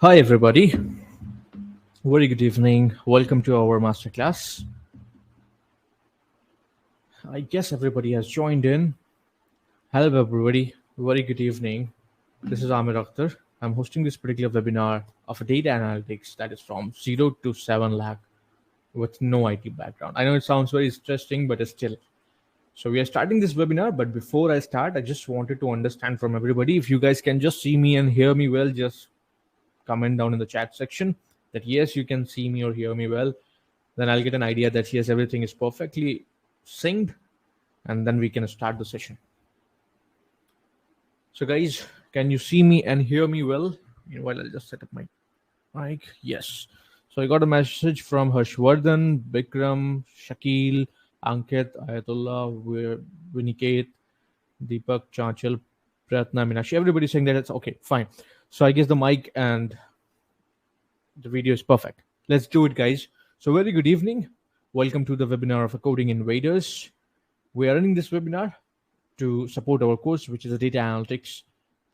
Hi, everybody. Very good evening. Welcome to our masterclass. I guess everybody has joined in. Hello, everybody. Very good evening. This is Amir Akhtar. I'm hosting this particular webinar of data analytics that is from 0 to 7 lakh with no IT background. I know it sounds very interesting, but it's still. So we are starting this webinar, but before I start, I just wanted to understand from everybody if you guys can just see me and hear me well, just comment down in the chat section that yes, you can see me or hear me well. Then I'll get an idea that yes, everything is perfectly synced, and then we can start the session. So guys, can you see me and hear me well? Meanwhile, I'll just set up my mic. Yes. So I got a message from Harshvardhan, Bikram, Shakil, Ankit, Ayatollah, Viniket, Deepak, Chanchal, Pratna, Minashi. Everybody's saying that it's okay, fine. So I guess the mic and the video is perfect. Let's do it, guys. So very good evening. Welcome to the webinar of Coding Invaders. We are running this webinar to support our course, which is a data analytics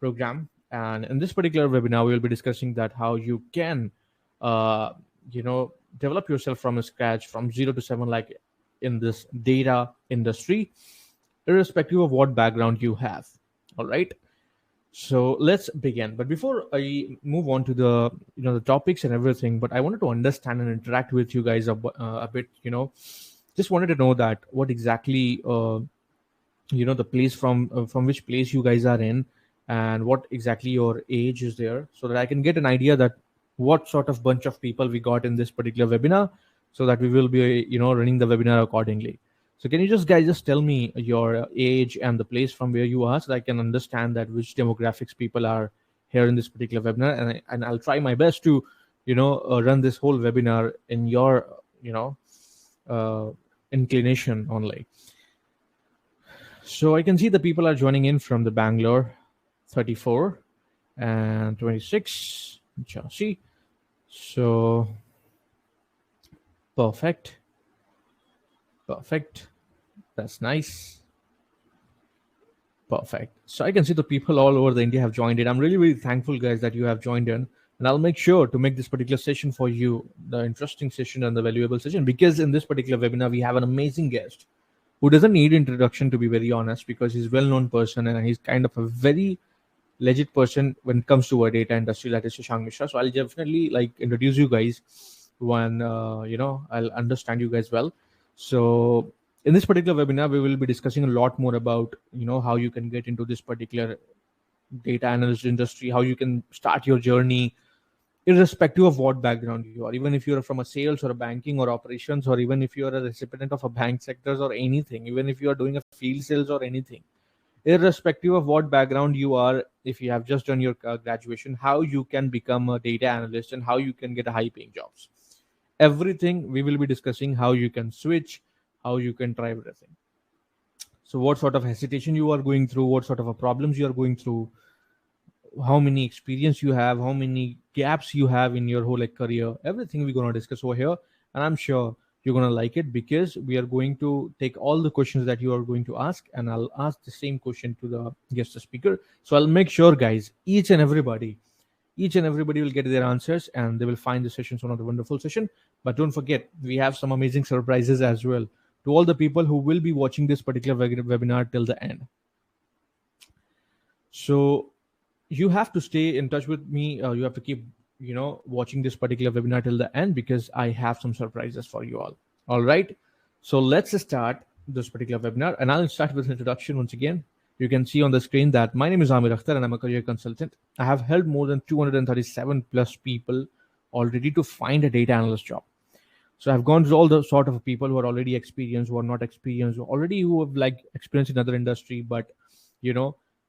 program. And in this particular webinar, we will be discussing that how you can, develop yourself from scratch, from 0 to 7 lakh in this data industry, irrespective of what background you have. All right. So let's begin. But before I move on to the topics and everything, but I wanted to understand and interact with you guys a bit. Just wanted to know that what exactly the place from which place you guys are in, and what exactly your age is there, so that I can get an idea that what sort of bunch of people we got in this particular webinar, so that we will be running the webinar accordingly. So can you just tell me your age and the place from where you are, so that I can understand that which demographics people are here in this particular webinar, and I'll try my best to run this whole webinar in your uh, inclination only. So I can see the people are joining in from the Bangalore, 34 and 26, Chelsea. So perfect. That's nice. Perfect. So I can see the people all over the India have joined in. I'm really, really thankful, guys, that you have joined in. And I'll make sure to make this particular session for you the interesting session and the valuable session, because in this particular webinar, we have an amazing guest who doesn't need introduction, to be very honest, because he's a well-known person and he's kind of a very legit person when it comes to our data industry, that is Shashank Mishra. So I'll definitely introduce you guys when I'll understand you guys well. So in this particular webinar, we will be discussing a lot more about how you can get into this particular data analyst industry, how you can start your journey, irrespective of what background you are, even if you're from a sales or a banking or operations, or even if you're a recipient of a bank sectors or anything, even if you are doing a field sales or anything, irrespective of what background you are, if you have just done your graduation, how you can become a data analyst and how you can get a high paying jobs. Everything we will be discussing, how you can switch, how you can try everything. So what sort of hesitation you are going through, what sort of a problems you are going through, how many experience you have, how many gaps you have in your whole career, everything we're going to discuss over here. And I'm sure you're going to like it, because we are going to take all the questions that you are going to ask, and I'll ask the same question to the guest speaker. So I'll make sure, guys, each and everybody will get their answers, and they will find the sessions one of the wonderful session. But don't forget, we have some amazing surprises as well to all the people who will be watching this particular webinar till the end. So you have to stay in touch with me. You have to keep watching this particular webinar till the end, because I have some surprises for you all right. So let's start this particular webinar, and I'll start with an introduction. Once again, you can see on the screen that my name is Amir Akhtar and I'm a career consultant. I have helped more than 237 plus people already to find a data analyst job. So I've gone through all the sort of people who are already experienced, who are not experienced, who have experience in other industry, but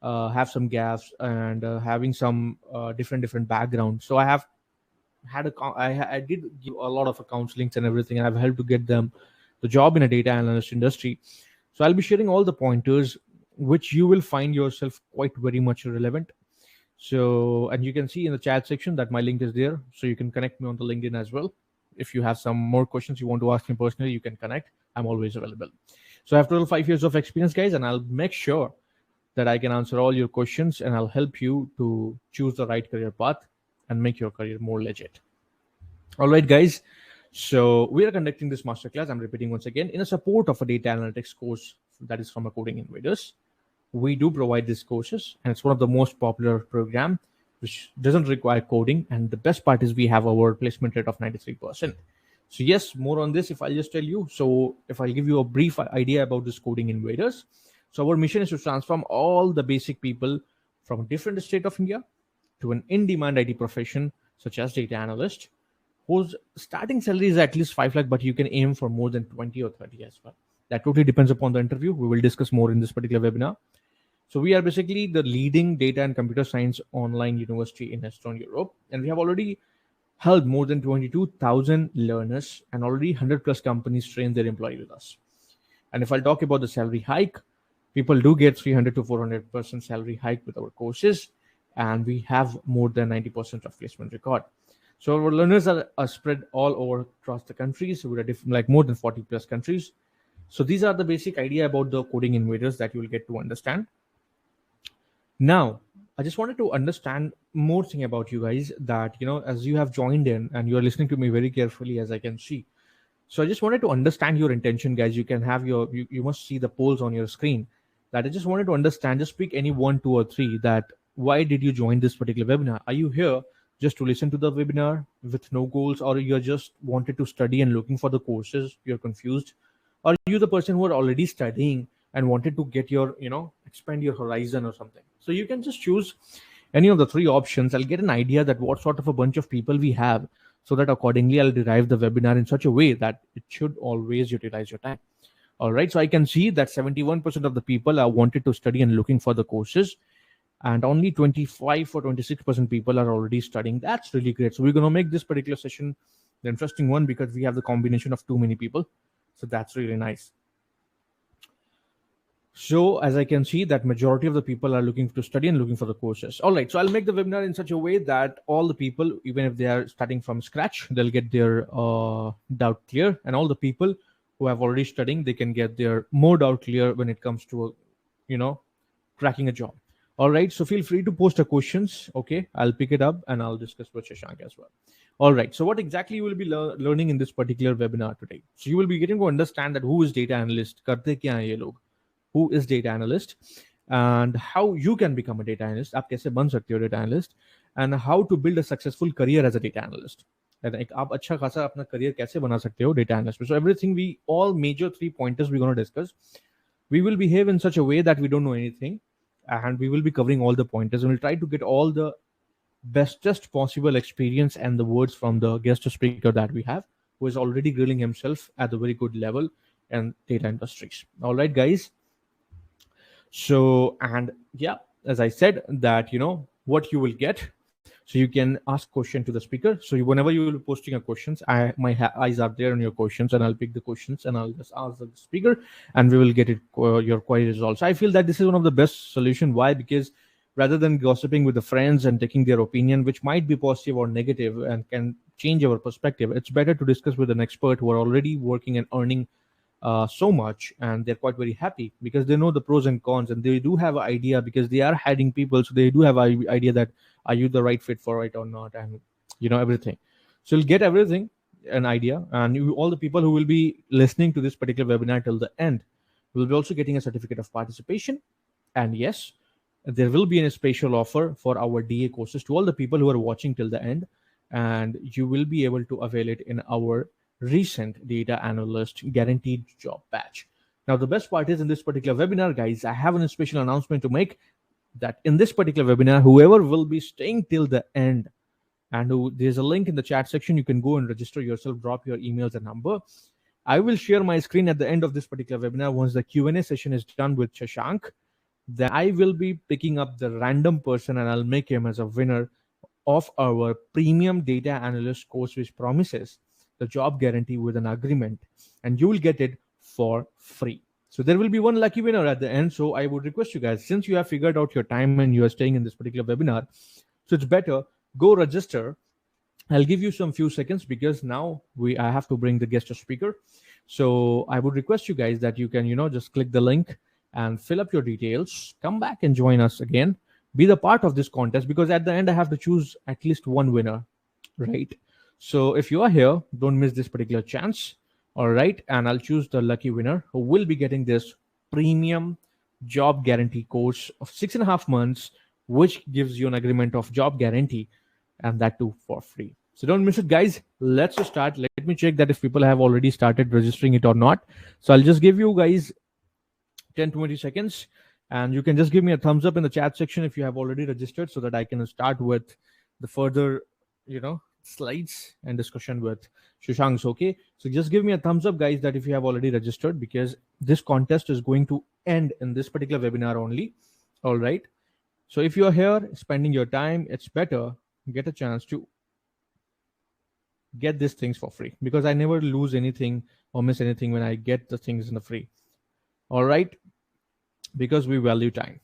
have some gaps, and having some different backgrounds. So I have I did give a lot of counselings and everything, and I've helped to get them the job in a data analyst industry. So I'll be sharing all the pointers which you will find yourself quite very much relevant. So, and you can see in the chat section that my link is there, so you can connect me on the LinkedIn as well. If you have some more questions you want to ask me personally, you can connect. I'm always available. So I have total 5 years of experience, guys, and I'll make sure that I can answer all your questions, and I'll help you to choose the right career path and make your career more legit. All right, guys. So we are conducting this masterclass. I'm repeating once again in a support of a data analytics course that is from a Coding Invaders. We do provide these courses, and it's one of the most popular program which doesn't require coding. And the best part is we have a word placement rate of 93%. So yes, more on this if I'll just tell you. So if I'll give you a brief idea about this Coding Invaders. So our mission is to transform all the basic people from a different state of India to an in-demand IT profession such as data analyst, whose starting salary is at least 5 lakh, but you can aim for more than 20 or 30 as well. That totally depends upon the interview. We will discuss more in this particular webinar. So we are basically the leading data and computer science online university in Eastern Europe, and we have already held more than 22,000 learners and already 100 plus companies train their employee with us. And if I'll talk about the salary hike, people do get 300 to 400% salary hike with our courses, and we have more than 90% of placement record. So our learners are spread all over across the countries. So we're like more than 40 plus countries. So these are the basic idea about the Coding Invaders that you will get to understand. Now, I just wanted to understand more thing about you guys that, as you have joined in and you are listening to me very carefully, as I can see. So I just wanted to understand your intention, guys. You can have you must see the polls on your screen. That I just wanted to understand, just pick any one, two, or three that why did you join this particular webinar? Are you here just to listen to the webinar with no goals, or you're just wanted to study and looking for the courses, you're confused? Or are you the person who are already studying and wanted to get your, expand your horizon or something? So you can just choose any of the three options. I'll get an idea that what sort of a bunch of people we have, so that accordingly I'll derive the webinar in such a way that it should always utilize your time. All right. So I can see that 71% of the people are wanted to study and looking for the courses, and only 25 or 26% people are already studying. That's really great. So we're going to make this particular session the interesting one because we have the combination of too many people. So that's really nice. So as I can see that majority of the people are looking to study and looking for the courses. All right. So I'll make the webinar in such a way that all the people, even if they are starting from scratch, they'll get their doubt clear. And all the people who have already studying, they can get their more doubt clear when it comes to, cracking a job. All right. So feel free to post your questions. Okay. I'll pick it up and I'll discuss with Shashank as well. All right. So what exactly you will be learning in this particular webinar today? So you will be getting to understand that who is data analyst, karte kya hai ye log, who is data analyst, and how you can become a data analyst, आप कैसे बन सकते हो data analyst, and how to build a successful career as a data analyst. And आप अच्छा खासा अपना career कैसे बना सकते हो data analyst. So everything all major 3 pointers we're going to discuss. We will behave in such a way that we don't know anything, and we will be covering all the pointers, and we'll try to get all the bestest possible experience and the words from the guest speaker that we have, who is already grilling himself at a very good level in data industries. All right, guys. So, and yeah, as I said that, what you will get. So you can ask question to the speaker. So whenever you will be posting your questions, my eyes are there on your questions, and I'll pick the questions and I'll just ask the speaker, and we will get it your query resolved. So I feel that this is one of the best solution. Why? Because rather than gossiping with the friends and taking their opinion, which might be positive or negative and can change our perspective, it's better to discuss with an expert who are already working and earning so much, and they're quite very happy because they know the pros and cons, and they do have an idea because they are hiring people, so they do have an idea that are you the right fit for it or not, and everything. So you'll get everything, an idea, and all the people who will be listening to this particular webinar till the end will be also getting a certificate of participation. And yes, there will be a special offer for our DA courses to all the people who are watching till the end, and you will be able to avail it in our recent data analyst guaranteed job batch. Now, the best part is in this particular webinar, guys, I have a special announcement to make that in this particular webinar, whoever will be staying till the end, and there's a link in the chat section, you can go and register yourself, drop your emails and number. I will share my screen at the end of this particular webinar. Once the Q&A session is done with Shashank, then I will be picking up the random person and I'll make him as a winner of our premium data analyst course, which promises the job guarantee with an agreement, and you will get it for free. So there will be one lucky winner at the end. So I would request you guys, since you have figured out your time and you are staying in this particular webinar, so it's better go register. I'll give you some few seconds because now I have to bring the guest speaker. So I would request you guys that you can just click the link and fill up your details, come back and join us again. be the part of this contest, because at the end I have to choose at least one winner, right? So if you are here, don't miss this particular chance. All right, and I'll choose the lucky winner who will be getting this premium job guarantee course of 6.5 months, which gives you an agreement of job guarantee, and that too for free. So don't miss it, guys. Let's just start. Let me check that if people have already started registering it or not. So I'll just give you guys 10-20 seconds, and you can just give me a thumbs up in the chat section if you have already registered, so that I can start with the further, slides and discussion with Shushanks. Okay, so just give me a thumbs up, guys, that if you have already registered, because this contest is going to end in this particular webinar only. All right, so if you are here spending your time, it's better get a chance to get these things for free, because I never lose anything or miss anything when I get the things in the free. All right, because we value time.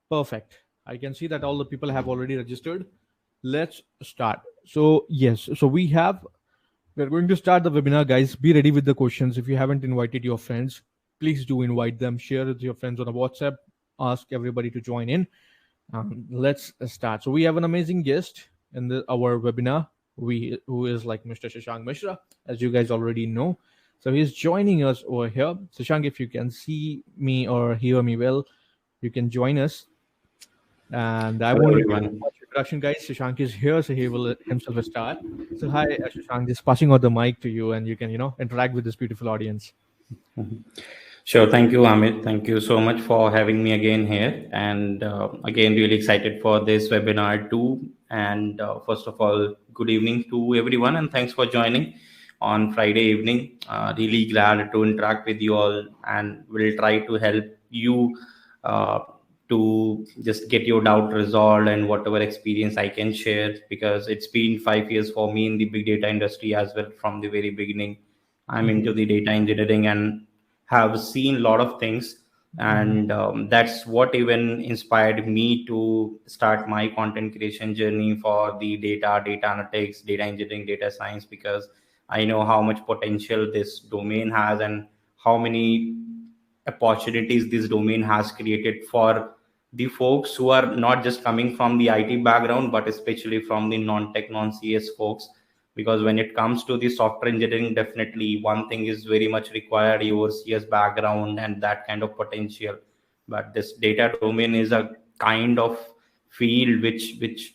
Perfect. I can see that all the people have already registered. Let's start. So yes, so we're going to start the webinar, guys. Be ready with the questions. If you haven't invited your friends, please do invite them. Share with your friends on a WhatsApp. Ask everybody to join in. Let's start. So we have an amazing guest in our webinar. Who is like Mr. Shashank Mishra, as you guys already know. So he's joining us over here. Shashank, if you can see me or hear me well, you can join us. And I Hello, won't give everyone. much introduction, guys. Shashank is here, so he will himself start. So hi, Shashank. Just passing out the mic to you, and you can interact with this beautiful audience. Mhm. Sure. Thank you, Amit. Thank you so much for having me again here. And again, really excited for this webinar too. And first of all, good evening to everyone, and thanks for joining on Friday evening. Really glad to interact with you all, and will try to help you uh, to just get your doubt resolved and whatever experience I can share, because it's been 5 years for me in the big data industry as well from the very beginning. I'm Mm-hmm. into the data engineering and have seen a lot of things, Mm-hmm. and that's what even inspired me to start my content creation journey for the data analytics, data engineering, data science, because I know how much potential this domain has and how many opportunities this domain has created for the folks who are not just coming from the IT background, but especially from the non-tech, non-CS folks. Because when it comes to the software engineering, definitely one thing is very much required, your CS background and that kind of potential. But this data domain is a kind of field which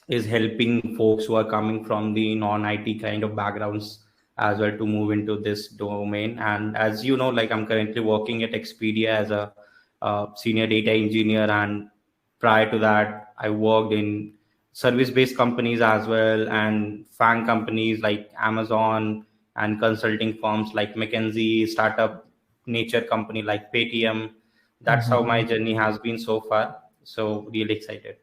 is helping folks who are coming from the non-IT kind of backgrounds as well to move into this domain. And as you know, like I'm currently working at Expedia as a senior data engineer, and prior to that, I worked in service-based companies as well, and FANG companies like Amazon, and consulting firms like McKinsey, startup nature company like Paytm. That's how my Mm-hmm. journey has been so far. So really excited.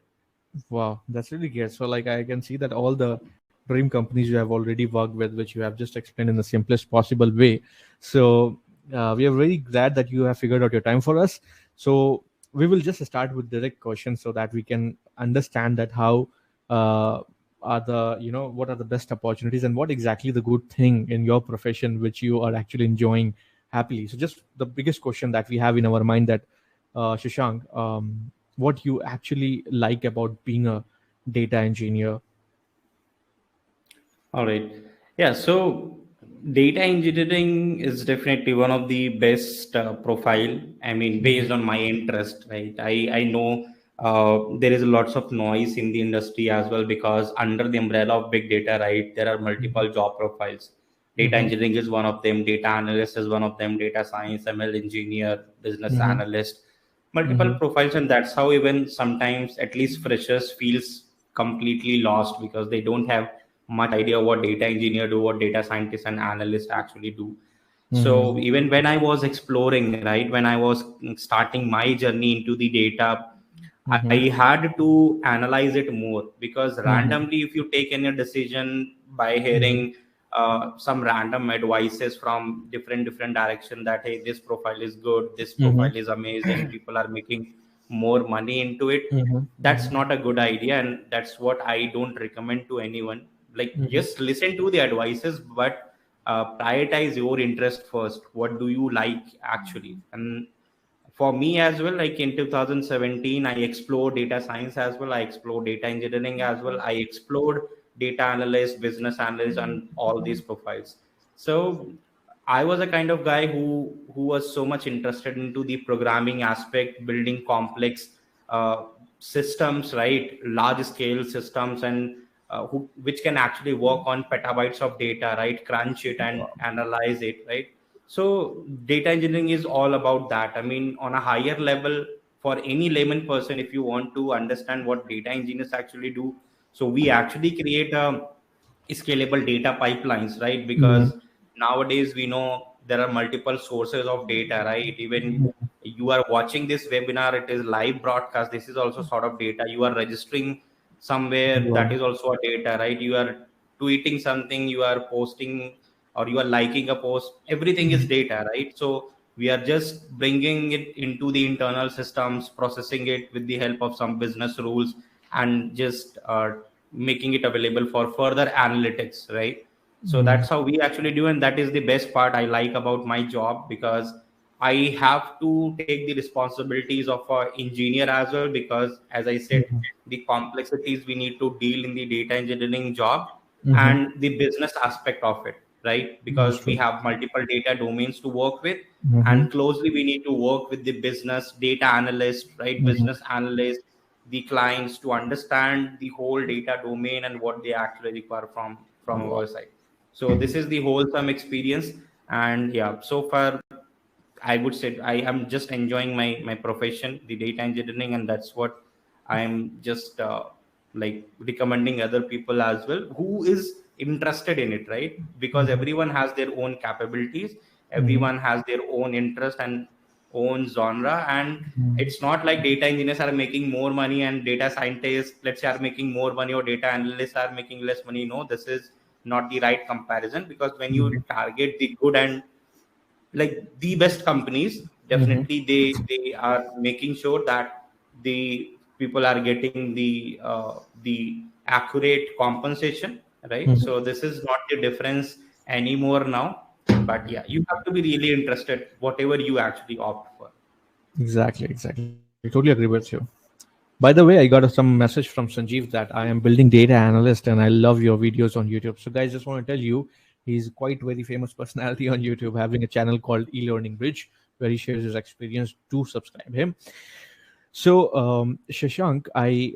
Wow, that's really great. So, like, I can see that all the dream companies you have already worked with, which you have just explained in the simplest possible way. So, we are very glad that you have figured out your time for us. So, we will just start with direct questions so that we can understand that how uh, are the what are the best opportunities and what exactly the good thing in your profession which you are actually enjoying happily. So, just the biggest question that we have in our mind, that Shashank, what you actually like about being a data engineer. All right. Yeah. So data engineering is definitely one of the best profile. I mean, Mm-hmm. based on my interest, right? I know there is lots of noise in the industry as well, because under the umbrella of big data, right, there are Mm-hmm. multiple job profiles. Data Mm-hmm. engineering is one of them. Data analyst is one of them. Data science, ML engineer, business analyst, multiple Mm-hmm. profiles, and that's how even sometimes at least freshers feels completely lost, because they don't have much idea what data engineer do, what data scientists and analysts actually do. So Mm-hmm. even when I was exploring, right, when I was starting my journey into the data, I Mm-hmm. had to analyze it more, because Mm-hmm. randomly if you take any decision by Mm-hmm. hearing some random advices from different direction, that hey, this profile is good, this Mm-hmm. profile is amazing, people are making more money into it, that's Mm-hmm. not a good idea, and that's what I don't recommend to anyone. Like, Mm-hmm. just listen to the advices, but prioritize your interest first. What do you like actually? And for me as well, like in 2017, I explored data science as well, I explored data engineering as well, I explored data analyst, business analyst, and all these profiles. So I was a kind of guy who was so much interested into the programming aspect, building complex systems, right, large scale systems, and which can actually work on petabytes of data, right, crunch it and analyze it, right. So data engineering is all about that. I mean, on a higher level, for any layman person, if you want to understand what data engineers actually do, so we actually create a scalable data pipelines, right? Mm-hmm. Because nowadays we know there are multiple sources of data, right? Even you are watching this webinar, it is live broadcast. This is also sort of data. You are registering somewhere, Yeah. that is also a data, right? You are tweeting something, you are posting, or you are liking a post, everything is data, right? So we are just bringing it into the internal systems, processing it with the help of some business rules, and just making it available for further analytics, right? So Mm-hmm. that's how we actually do, and that is the best part I like about my job, because I have to take the responsibilities of an engineer as well, because as I said, the complexities we need to deal in the data engineering job, Mm-hmm. and the business aspect of it, right? That's Because we true. have multiple data domains to work with, Mm-hmm. and closely we need to work with the business data analyst, right, Mm-hmm. business analyst, the clients, to understand the whole data domain and what they actually require from Wow. our side. So this is the wholesome experience. And yeah, so far I would say I am just enjoying my profession, the data engineering, and that's what I'm just like recommending other people as well who is interested in it, right? Because Mm-hmm. everyone has their own capabilities, Mm-hmm. everyone has their own interest and own genre, and Mm-hmm. it's not like data engineers are making more money and data scientists, let's say, are making more money, or data analysts are making less money. No, this is not the right comparison, because when you target the good and like the best companies, Mm-hmm. definitely they are making sure that the people are getting the accurate compensation, right? Mm-hmm. So this is not the difference anymore now. But yeah, you have to be really interested whatever you actually opt for. Exactly, exactly. Totally agree with you. By the way, I got some message from Sanjeev that I am building data analyst and I love your videos on YouTube. So, guys, just want to tell you, he's quite very famous personality on YouTube, having a channel called E-Learning Bridge, where he shares his experience. To subscribe him. So, Shashank, I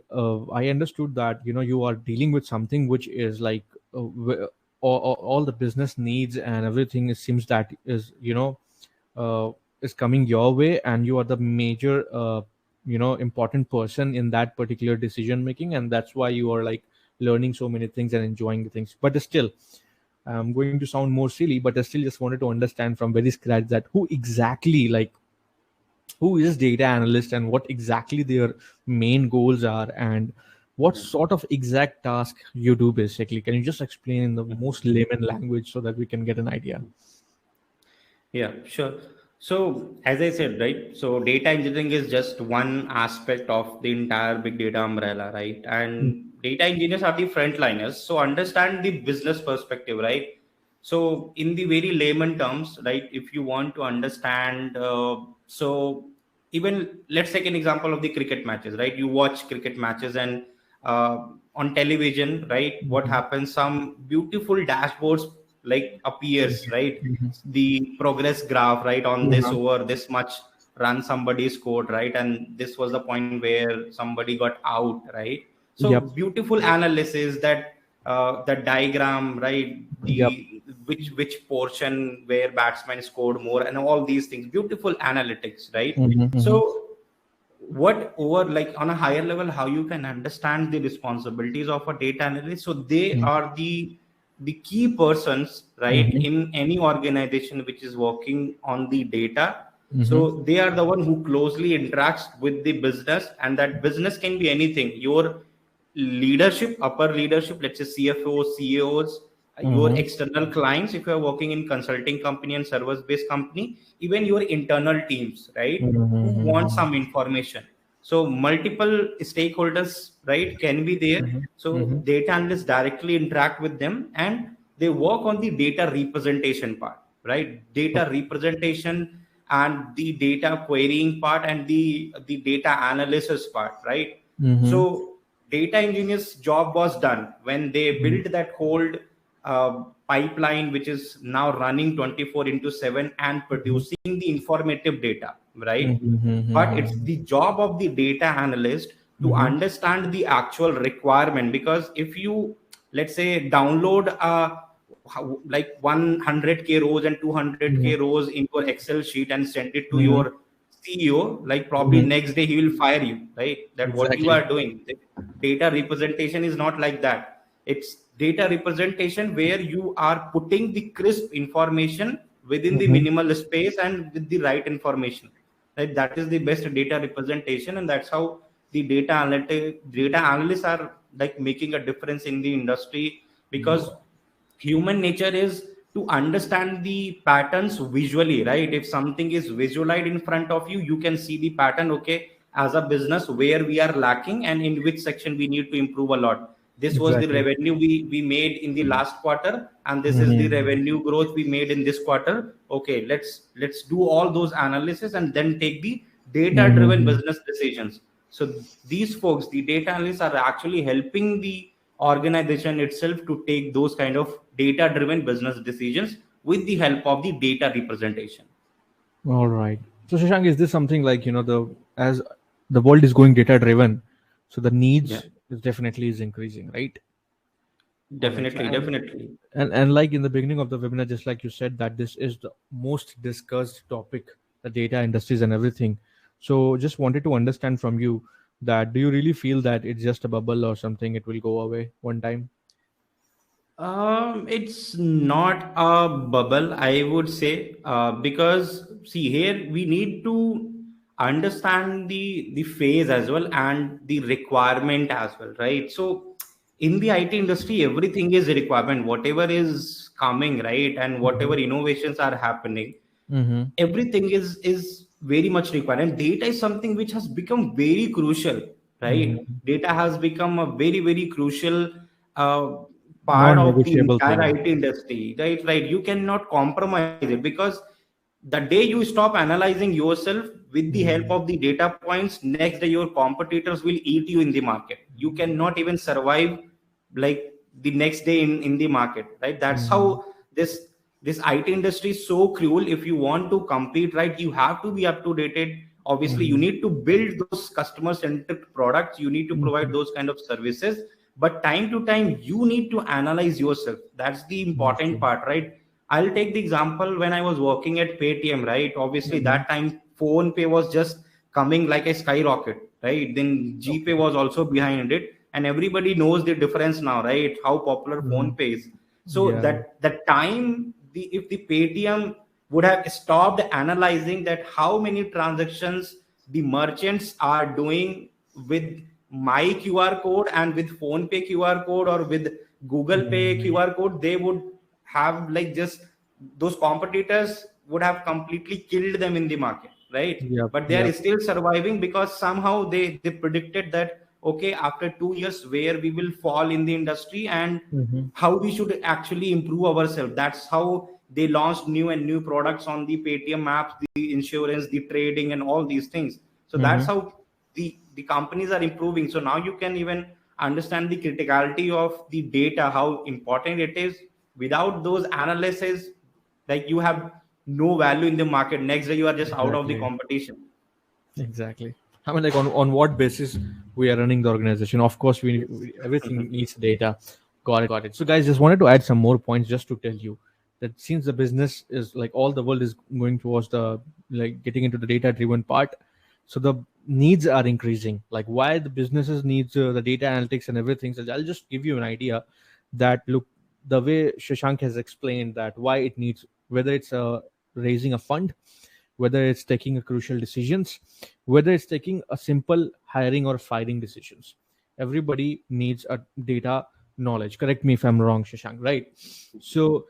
understood that you are dealing with something which is like all the business needs and everything. It seems that uh, is coming your way, and you are the major important person in that particular decision making, and that's why you are like learning so many things and enjoying the things. But still, I'm going to sound more silly, but I still just wanted to understand from very scratch that who is data analyst and what exactly their main goals are, and what sort of exact task you do basically. Can you just explain in the most layman language so that we can get an idea? Yeah, sure. So, as I said, right, so data engineering is just one aspect of the entire big data umbrella, right? And data engineers are the frontliners. So, understand the business perspective, right? So, in the very layman terms, right, if you want to understand, so even let's take an example of the cricket matches, right? You watch cricket matches, and on television, right, what Mhm. happens? Some beautiful dashboards like appears, right? Mhm. The progress graph, right, on this Mhm. over this much run somebody scored, right, and this was the point where somebody got out, right? So Yep. beautiful analysis, that the diagram, right, Yep. the which portion where batsman scored more, and all these things, beautiful analytics, right? Mhm. Mhm. So what over, like, on a higher level, how you can understand the responsibilities of a data analyst. So they are the key persons, right, Mhm. in any organization which is working on the data. Mhm. So they are the one who closely interacts with the business, and that business can be anything. Your leadership, upper leadership, let's say CFOs, CEOs, your Mhm. external clients, if you are working in consulting company and service based company, even your internal teams, right, who want Mhm. some information. So multiple stakeholders, right, can be there. Mhm. So Mhm. data analysts directly interact with them, and they work on the data representation part, right? Data representation, and the data querying part and the data analysis part, right? Mm-hmm. So data engineers job was done when they built that whole pipeline which is now running 24 into 7 and Mm-hmm. producing the informative data, right? But it's Mm-hmm. the job of the data analyst to Mm-hmm. understand the actual requirement, because if you, let's say, download like 100k rows and 200k Mm-hmm. rows into an excel sheet and send it to Mm-hmm. your CEO, like probably Mm-hmm. next day he will fire you, right? That what you Exactly. are doing. The data representation is not like that. It's data representation where you are putting the crisp information within the Mm-hmm. minimal space and with the right information, right? That is the best data representation, and that's how the data analysts are like making a difference in the industry, because human nature is to understand the patterns visually, right? If something is visualized in front of you, you can see the pattern. Okay, as a business, where we are lacking and in which section we need to improve a lot. This was the Exactly. revenue we made in the last quarter, and this is the Mm-hmm. revenue growth we made in this quarter. Okay, let's do all those analysis and then take the data driven Mm-hmm. business decisions. So these folks, the data analysts, are actually helping the organization itself to take those kind of data driven business decisions with the help of the data representation. All right. So Shashank, is this something like the as the world is going data driven, so the Yeah, needs is definitely is increasing, right? All right. So definitely, definitely. and like in the beginning of the webinar, just like you said, that this is the most discussed topic, the data industries and everything. So just wanted to understand from you that do you really feel that it's just a bubble or something? It will go away one time. It's not a bubble, I would say, because see here we need to understand the phase as well and the requirement as well, right? So in the IT industry, everything is a requirement. Whatever is coming, right, and whatever Mm-hmm. innovations are happening, Mm-hmm. everything is very much required, and data is something which has become very crucial, right? Mm-hmm. Data has become a very very crucial uh, part of the Non-negotiable entire thing. IT industry, right? You cannot compromise it, because the day you stop analyzing yourself with the help Mm-hmm. of the data points, next day your competitors will eat you in the market. You cannot even survive like the next day in the market, right? That's Mm-hmm. how this IT industry is so cruel. If you want to compete, right, you have to be up to date. Obviously you Mm-hmm. need to build those customer centric products, you need to provide Mm-hmm. those kind of services, but time to time you need to analyze yourself. That's the That's important true. part, right? I'll take the example when I was working at Paytm, right? Obviously, Mm-hmm. that time phone pay was just coming like a skyrocket, right? Then Okay. GPay was also behind it, and everybody knows the difference now, right? How popular Mm-hmm. phone pay is. So Yeah. that time, the if the Paytm would have stopped analyzing that how many transactions the merchants are doing with my QR code and with phone pay QR code or with Google Pay Mm-hmm. QR code, they would have like just those competitors would have completely killed them in the market, right? Yep. But they are Yep. still surviving because somehow they predicted that okay, after 2 years where we will fall in the industry and Mm-hmm. how we should actually improve ourselves. That's how they launched new and new products on the Paytm apps, the insurance, the trading, and all these things. So that's Mm-hmm. how the companies are improving. So now you can even understand the criticality of the data, how important it is. Without those analysis, like you have no value in the market. Next day you are just out of the Exactly. competition. Exactly. I mean, like on what basis we are running the organization? Of course, we everything needs data. Got it. Got it. So, guys, just wanted to add some more points just to tell you that since the business is like all the world is going towards the like getting into the data driven part, so the needs are increasing. Like why the businesses needs the data analytics and everything. So, I'll just give you an idea that look the way Shashank has explained that why it needs whether it's raising a fund, whether it's taking a crucial decisions, whether it's taking a simple hiring or firing decisions. Everybody needs a data knowledge. Correct me if I'm wrong, Shashank, right? So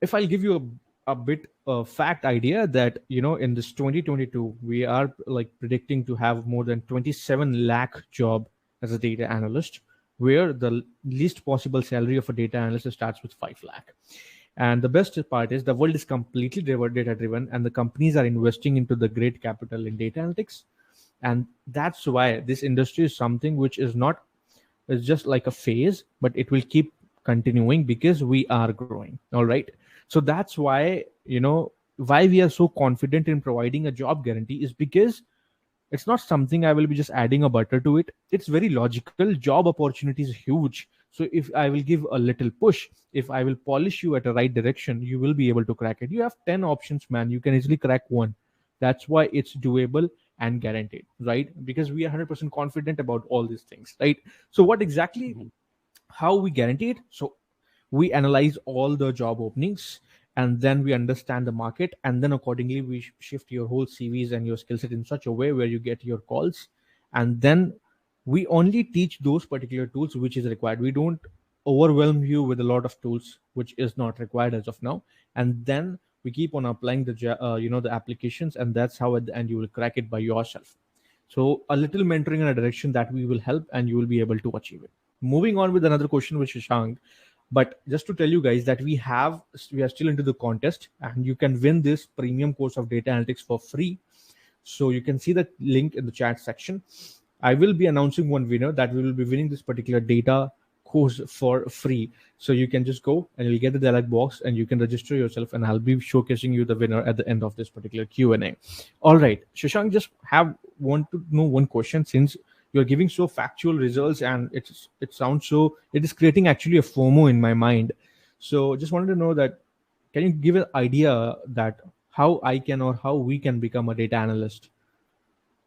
if I'll give you a bit of fact idea that in this 2022 we are like predicting to have more than 27 lakh job as a data analyst, where the least possible salary of a data analyst starts with 5 lakh. And the best part is the world is completely data driven, and the companies are investing into the great capital in data analytics. And that's why this industry is something which is not, it's just like a phase, but it will keep continuing because we are growing. All right. So that's why, why we are so confident in providing a job guarantee is because it's not something I will be just adding a butter to it. It's very logical. Job opportunity is huge. So if I will give a little push, if I will polish you at a right direction, you will be able to crack it. You have 10 options, man. You can easily crack one. That's why it's doable and guaranteed, right? Because we are 100% confident about all these things, right? So what exactly, Mhm. how we guarantee it? So we analyze all the job openings, and then we understand the market, and then accordingly we shift your whole CVs and your skill set in such a way where you get your calls. And then we only teach those particular tools which is required. We don't overwhelm you with a lot of tools which is not required as of now. And then we keep on applying the applications, and that's how at the end you will crack it by yourself. So a little mentoring in a direction that we will help, and you will be able to achieve it. Moving on with another question with Shashank. But just to tell you guys that we are still into the contest, and you can win this premium course of data analytics for free. So you can see the link in the chat section. I will be announcing one winner that we will be winning this particular data course for free. So you can just go and you'll get the dialog box and you can register yourself, and I'll be showcasing you the winner at the end of this particular Q&A. All right, Shashank, just have want to know one question. Since you're giving so factual results, and it sounds so, it is creating actually a FOMO in my mind. So just wanted to know that, can you give an idea that how I can or how we can become a data analyst?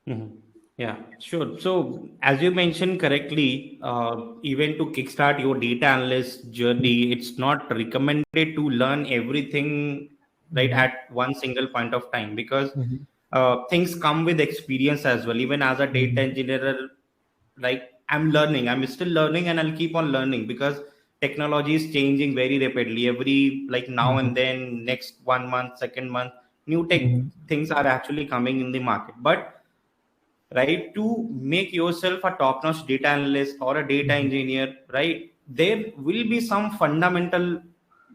Mhm. Yeah, sure. So, as you mentioned correctly, even to kickstart your data analyst journey, it's not recommended to learn everything right Mm-hmm. at one single point of time, because Mm-hmm. things come with experience as well. Even as a data Mm-hmm. engineer, like I'm learning, I'm still learning, and I'll keep on learning because technology is changing very rapidly. Every like now and then, next 1 month, second month, new tech Mm-hmm. things are actually coming in the market. But right, to make yourself a top notch data analyst or a data Mm-hmm. engineer, right, there will be some fundamental,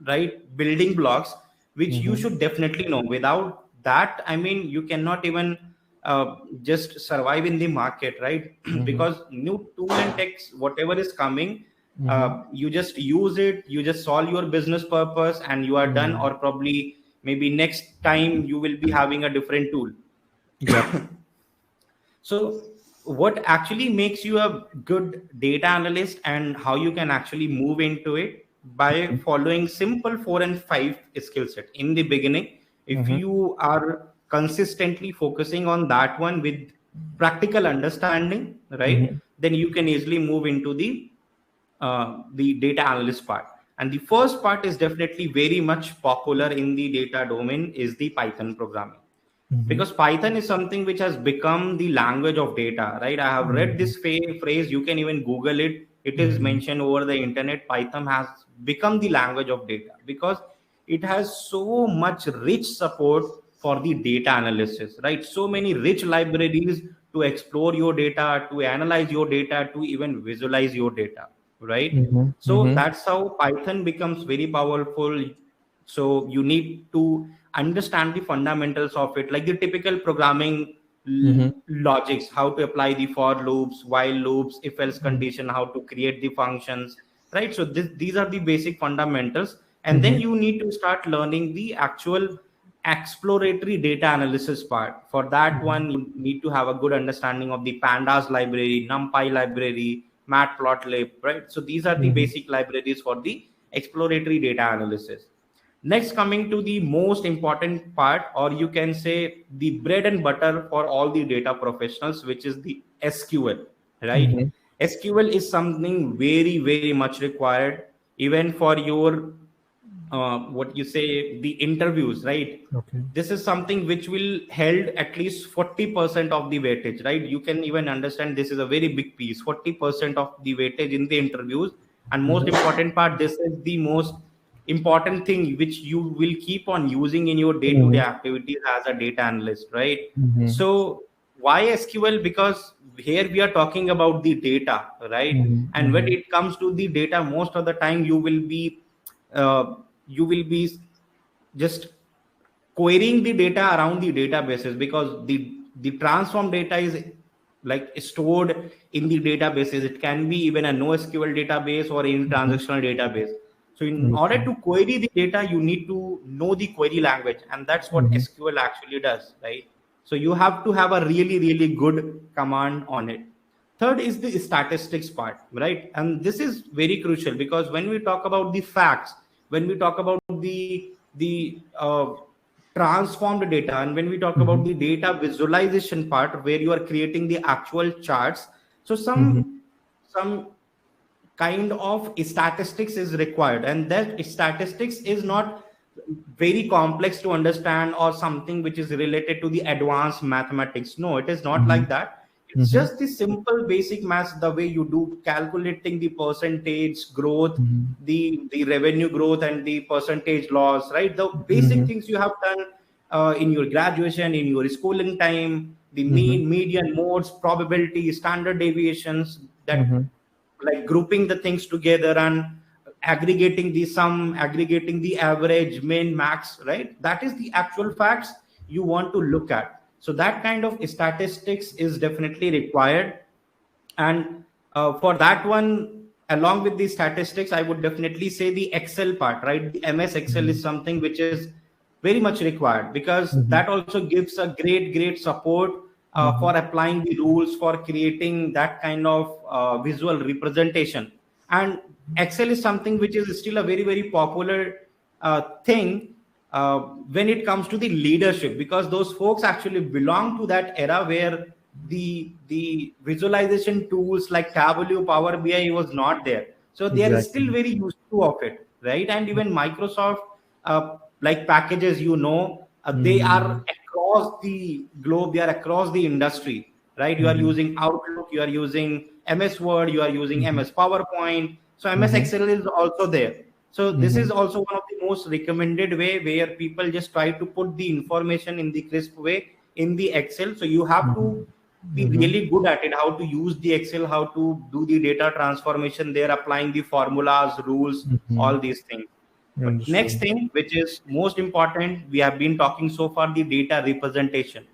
right, building blocks which you Mm-hmm. should definitely know. Without that, I mean, you cannot even just survive in the market, right? Mm-hmm. Because new tool and techs, whatever is coming, Mm-hmm. you just use it, you just solve your business purpose, and you are done. Mm-hmm. Or probably maybe next time you will be having a different tool. Yep. So, what actually makes you a good data analyst and how you can actually move into it by following simple 4 and 5 skill set in the beginning. If Mm-hmm. you are consistently focusing on that one with practical understanding, right, Mm-hmm. then you can easily move into the data analyst part. And the first part is definitely very much popular in the data domain is the Python programming, Mm-hmm. because Python is something which has become the language of data, right? I have read Mm-hmm. this phrase, you can even Google it. It is Mm-hmm. mentioned over the internet. Python has become the language of data because it has so much rich support for the data analysis, right? So many rich libraries to explore your data, to analyze your data, to even visualize your data, right? Mm-hmm. So Mm-hmm. that's how Python becomes very powerful. So you need to understand the fundamentals of it, like the typical programming Mm-hmm. logics, how to apply the for loops, while loops, if else Mm-hmm. condition, how to create the functions, right? So these are the basic fundamentals. And then Mm-hmm. you need to start learning the actual exploratory data analysis part. For that one, you need to have a good understanding of the pandas library, numpy library, matplotlib, right? So these are the Mm-hmm. basic libraries for the exploratory data analysis. Next, coming to the most important part, or you can say the bread and butter for all the data professionals, which is the SQL, right? Mm-hmm. SQL is something very, very much required even for your what you say, the interviews, right? Okay. This is something which will held at least 40% of the weightage, right? You can even understand this is a very big piece, 40% of the weightage in the interviews. And most Mm-hmm. important part, this is the most important thing which you will keep on using in your day-to-day Mm-hmm. activities as a data analyst, right? Mm-hmm. So why SQL? Because here we are talking about the data, right? And when Mm-hmm. it comes to the data, most of the time you will be uh, you will be just querying the data around the databases, because the transform data is like stored in the databases. It can be even a NoSQL database or any Mm-hmm. transactional database. So in order Okay. to query the data, you need to know the query language, and that's what Mm-hmm. SQL actually does, right? So you have to have a really really good command on it. Third is the statistics part, right? And this is very crucial, because when we talk about the facts, when we talk about the transformed data, and when we talk about Mm-hmm. the data visualization part where you are creating the actual charts, so Mm-hmm. some kind of statistics is required, and that statistics is not very complex to understand or something which is related to the advanced mathematics. No, it is not Mm-hmm. like that. It's Mm-hmm. just the simple basic maths, the way you do calculating the percentage growth, the revenue growth and the percentage loss, right? The basic Mm-hmm. things you have done in your graduation, in your schooling time, the Mm-hmm. mean, median, modes, probability, standard deviations, that Mm-hmm. like grouping the things together and aggregating the sum, aggregating the average, min, max, right? That is the actual facts you want to look at. So that kind of statistics is definitely required. And for that one, along with the statistics, I would definitely say the Excel part, right? The MS Excel is something which is very much required, because Mm-hmm. that also gives a great support Mm-hmm. for applying the rules, for creating that kind of visual representation. And Excel is something which is still a very popular thing uh, when it comes to the leadership, because those folks actually belong to that era where the visualization tools like Tableau, Power BI was not there. So they are Exactly. still very used to of it, right? And even Microsoft like packages, they Mm-hmm. are across the globe, they are across the industry, right? You are Mm-hmm. using Outlook, you are using MS Word, you are using Mm-hmm. MS PowerPoint. So MS Mm-hmm. Excel is also there. So this Mm-hmm. is also one of the most recommended way where people just try to put the information in the crisp way in the Excel. So you have to be Mm-hmm. really good at it, how to use the Excel, how to do the data transformation there, applying the formulas, rules, Mm-hmm. all these things. But next Understood. thing, which is most important, we have been talking so far, the data representation.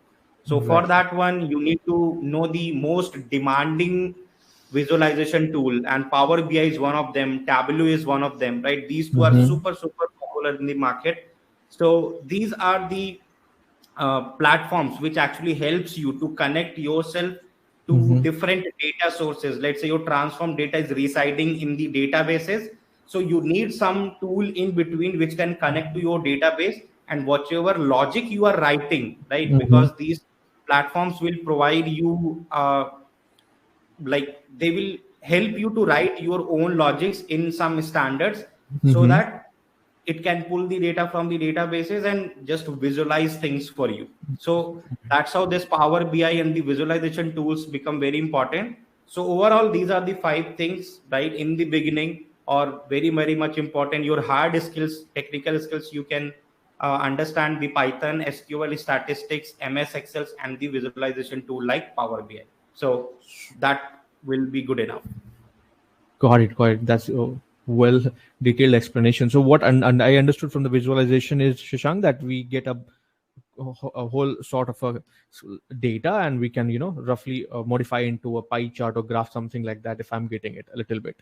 So for Exactly. that one, you need to know the most demanding visualization tool, and Power BI is one of them. Tableau is one of them, right? These two are Mm-hmm. super popular in the market. So these are the platforms which actually helps you to connect yourself to Mm-hmm. different data sources. Let's say your transform data is residing in the databases, so you need some tool in between which can connect to your database, and whatever logic you are writing, right? Mm-hmm. Because these platforms will provide you like they will help you to write your own logics in some standards, so Mm-hmm. that it can pull the data from the databases and just visualize things for you. So that's how this Power BI and the visualization tools become very important. So overall, these are the five things, right? In the beginning, or very much important, your hard skills, technical skills, you can understand the Python, SQL, statistics, MS Excels, and the visualization tool like Power BI. So that will be good enough. Got it. Got it. That's a well detailed explanation. So what and I understood from the visualization is, Shashank, that we get a whole sort of a data, and we can roughly modify into a pie chart or graph, something like that, if I'm getting it a little bit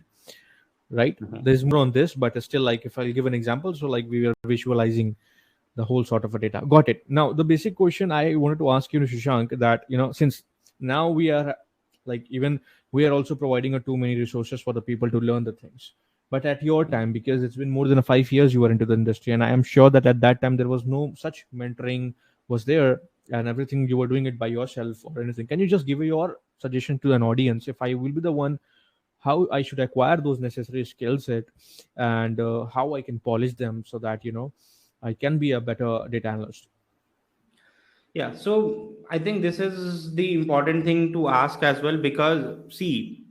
right. Mhm. There's more on this, but still, like, if I'll give an example, so like we were visualizing the whole sort of a data. Got it. Now the basic question I wanted to ask you, Shashank, that since now we are like, even we are also providing a too many resources for the people to learn the things. But at your time, because it's been more than 5 years you were into the industry, and I am sure that at that time there was no such mentoring was there, and everything you were doing it by yourself or anything. Can you just give your suggestion to an audience, if I will be the one, how I should acquire those necessary skill set, and how I can polish them so that I can be a better data analyst. Yeah, so I think this is the important thing to ask as well, because see,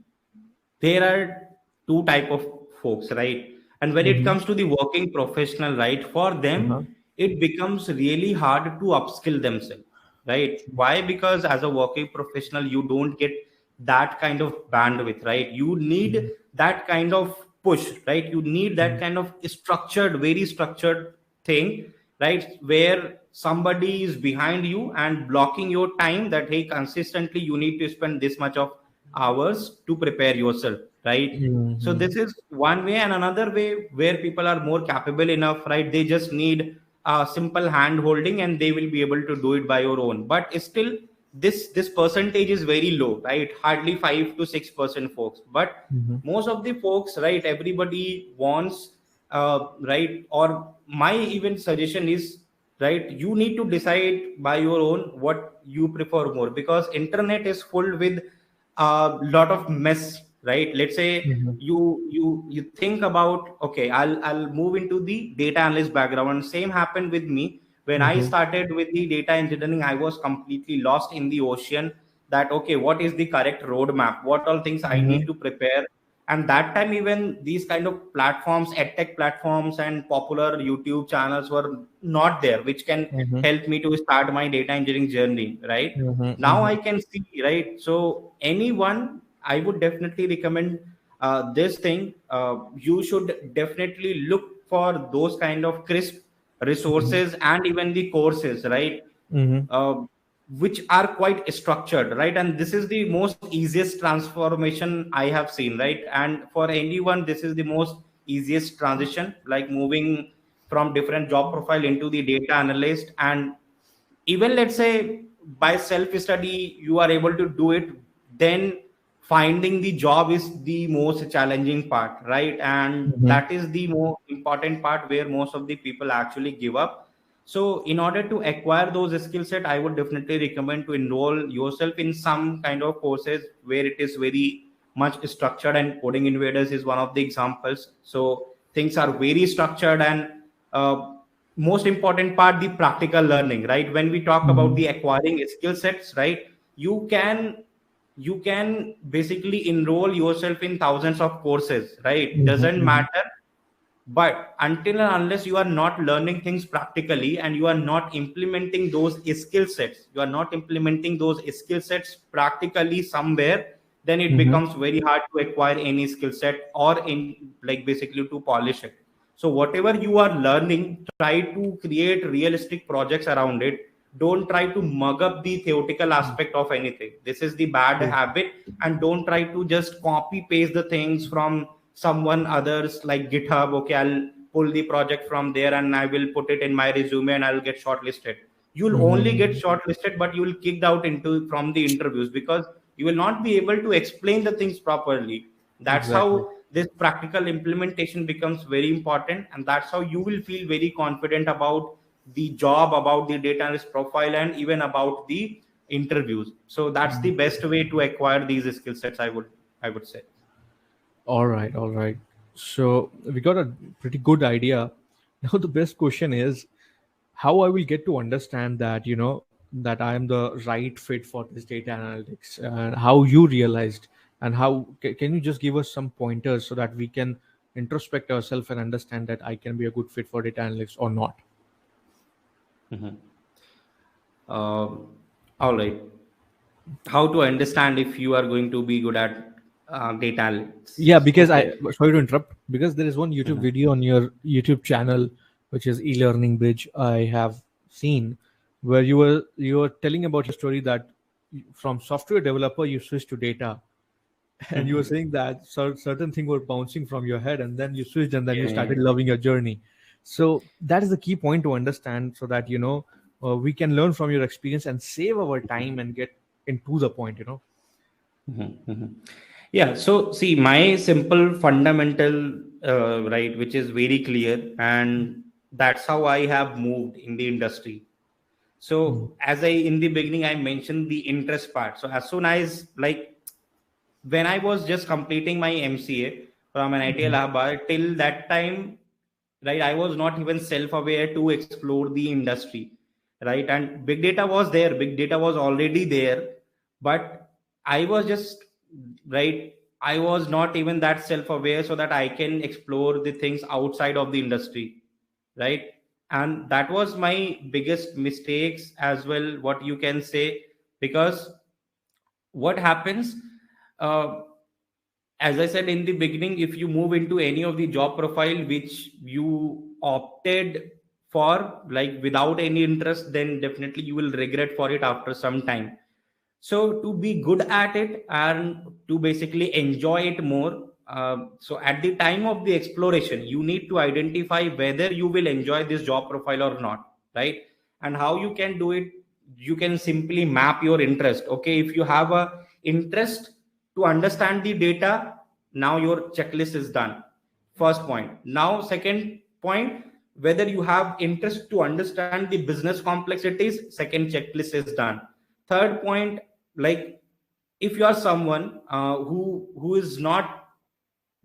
there are two type of folks, right? And when it Mm-hmm. comes to the working professional, right, for them Uh-huh. it becomes really hard to upskill themselves, right? Why? Because as a working professional, you don't get that kind of bandwidth, right? You need that kind of push, right? You need that kind of structured, very structured thing, right? Where somebody is behind you and blocking your time, that hey, consistently you need to spend this much of hours to prepare yourself, right? So Mm-hmm. this is one way. And another way where people are more capable enough, right? They just need simple hand holding and they will be able to do it by your own. But still, this percentage is very low, right? Hardly 5 to 6% folks. But Mm-hmm. most of the folks, right, everybody wants, right, or my even suggestion is, right, you need to decide by your own what you prefer more, because internet is full with a lot of mess, right? Let's say Mm-hmm. you think about, okay, I'll move into the data analyst background. Same happened with me when I Mm-hmm. started with the data engineering. I was completely lost in the ocean, that okay, what is the correct roadmap, what all things I need Mm-hmm. to prepare. And that time, even these kind of platforms, edtech platforms and popular YouTube channels were not there, which can Mm-hmm. help me to start my data engineering journey, right? Now Mm-hmm. I can see, right? So anyone, I would definitely recommend this thing. You should definitely look for those kind of crisp Mm-hmm. resources and even the courses, right? Mm-hmm. uh, which are quite structured, right? And this is the most easiest transformation I have seen, right? And for anyone, this is the most easiest transition, like moving from different job profile into the data analyst. And even let's say by self study you are able to do it, then finding the job is the most challenging part, right? And Mm-hmm. that is the more important part where most of the people actually give up. So in order to acquire those skill set, I would definitely recommend to enroll yourself in some kind of courses where it is very much structured, and Coding Invaders is one of the examples. So things are very structured. And uh, most important part, the practical learning, right? When we talk about Mm-hmm. the acquiring skill sets, right, you can basically enroll yourself in thousands of courses, right? Doesn't Mm-hmm. matter. But until and unless you are not learning things practically and you are not implementing those skill sets, you are not implementing those skill sets practically somewhere, then it Mm-hmm. becomes very hard to acquire any skill set or in, like, basically to polish it. So whatever you are learning, try to create realistic projects around it. Don't try to mug up the theoretical aspect of anything. This is the bad True. habit. And don't try to just copy paste the things from someone others, like GitHub. Okay, I'll pull the project from there and I will put it in my resume and I'll get shortlisted. You'll only get Mm-hmm. shortlisted, but you will kicked out into from the interviews, because you will not be able to explain the things properly. That's Exactly. how this practical implementation becomes very important, and that's how you will feel very confident about the job, about the data analyst profile, and even about the interviews. So that's the best way to acquire these skill sets, I would say. All right, all right. So we got a pretty good idea. Now the best question is how I will get to understand that, that I am the right fit for this data analytics, and how you realized, and how can you just give us some pointers so that we can introspect ourselves and understand that I can be a good fit for data analytics or not. Mhm. All right. How to understand if you are going to be good at data Yeah, analysis? because I Okay. sorry to interrupt, because there is one YouTube Mhm. video on your YouTube channel, which is e-learning bridge, I have seen, where you were telling about your story that from software developer you switched to data, and you were saying that certain things were bouncing from your head, and then you switched, and then you Yeah. started loving your journey. So that is the key point to understand, so that we can learn from your experience and save our time and get into the point. Mhm, mhm. Yeah. So, see, my simple fundamental, right, which is very clear, and that's how I have moved in the industry. Mm. So, as I in the beginning, I mentioned the interest part. So, as soon as, like, when I was just completing my MCA from an ITL Mm. Allahabad, till that time, right, I was not even self-aware to explore the industry, right? And big data was there, big data was already there, but I was just, right, I was not even that self-aware so that I can explore the things outside of the industry, right? And that was my biggest mistakes as well, what you can say. Because what happens, uh, as I said in the beginning, if you move into any of the job profile which you opted for, like without any interest, then definitely you will regret for it after some time. So to be good at it and to basically enjoy it more, so at the time of the exploration, you need to identify whether you will enjoy this job profile or not, right? And how you can do it, you can simply map your interest. Okay, if you have a interest to understand the data, now your checklist is done. First point. Now second point, whether you have interest to understand the business complexities, second checklist is done. Third point, like if you are someone who is not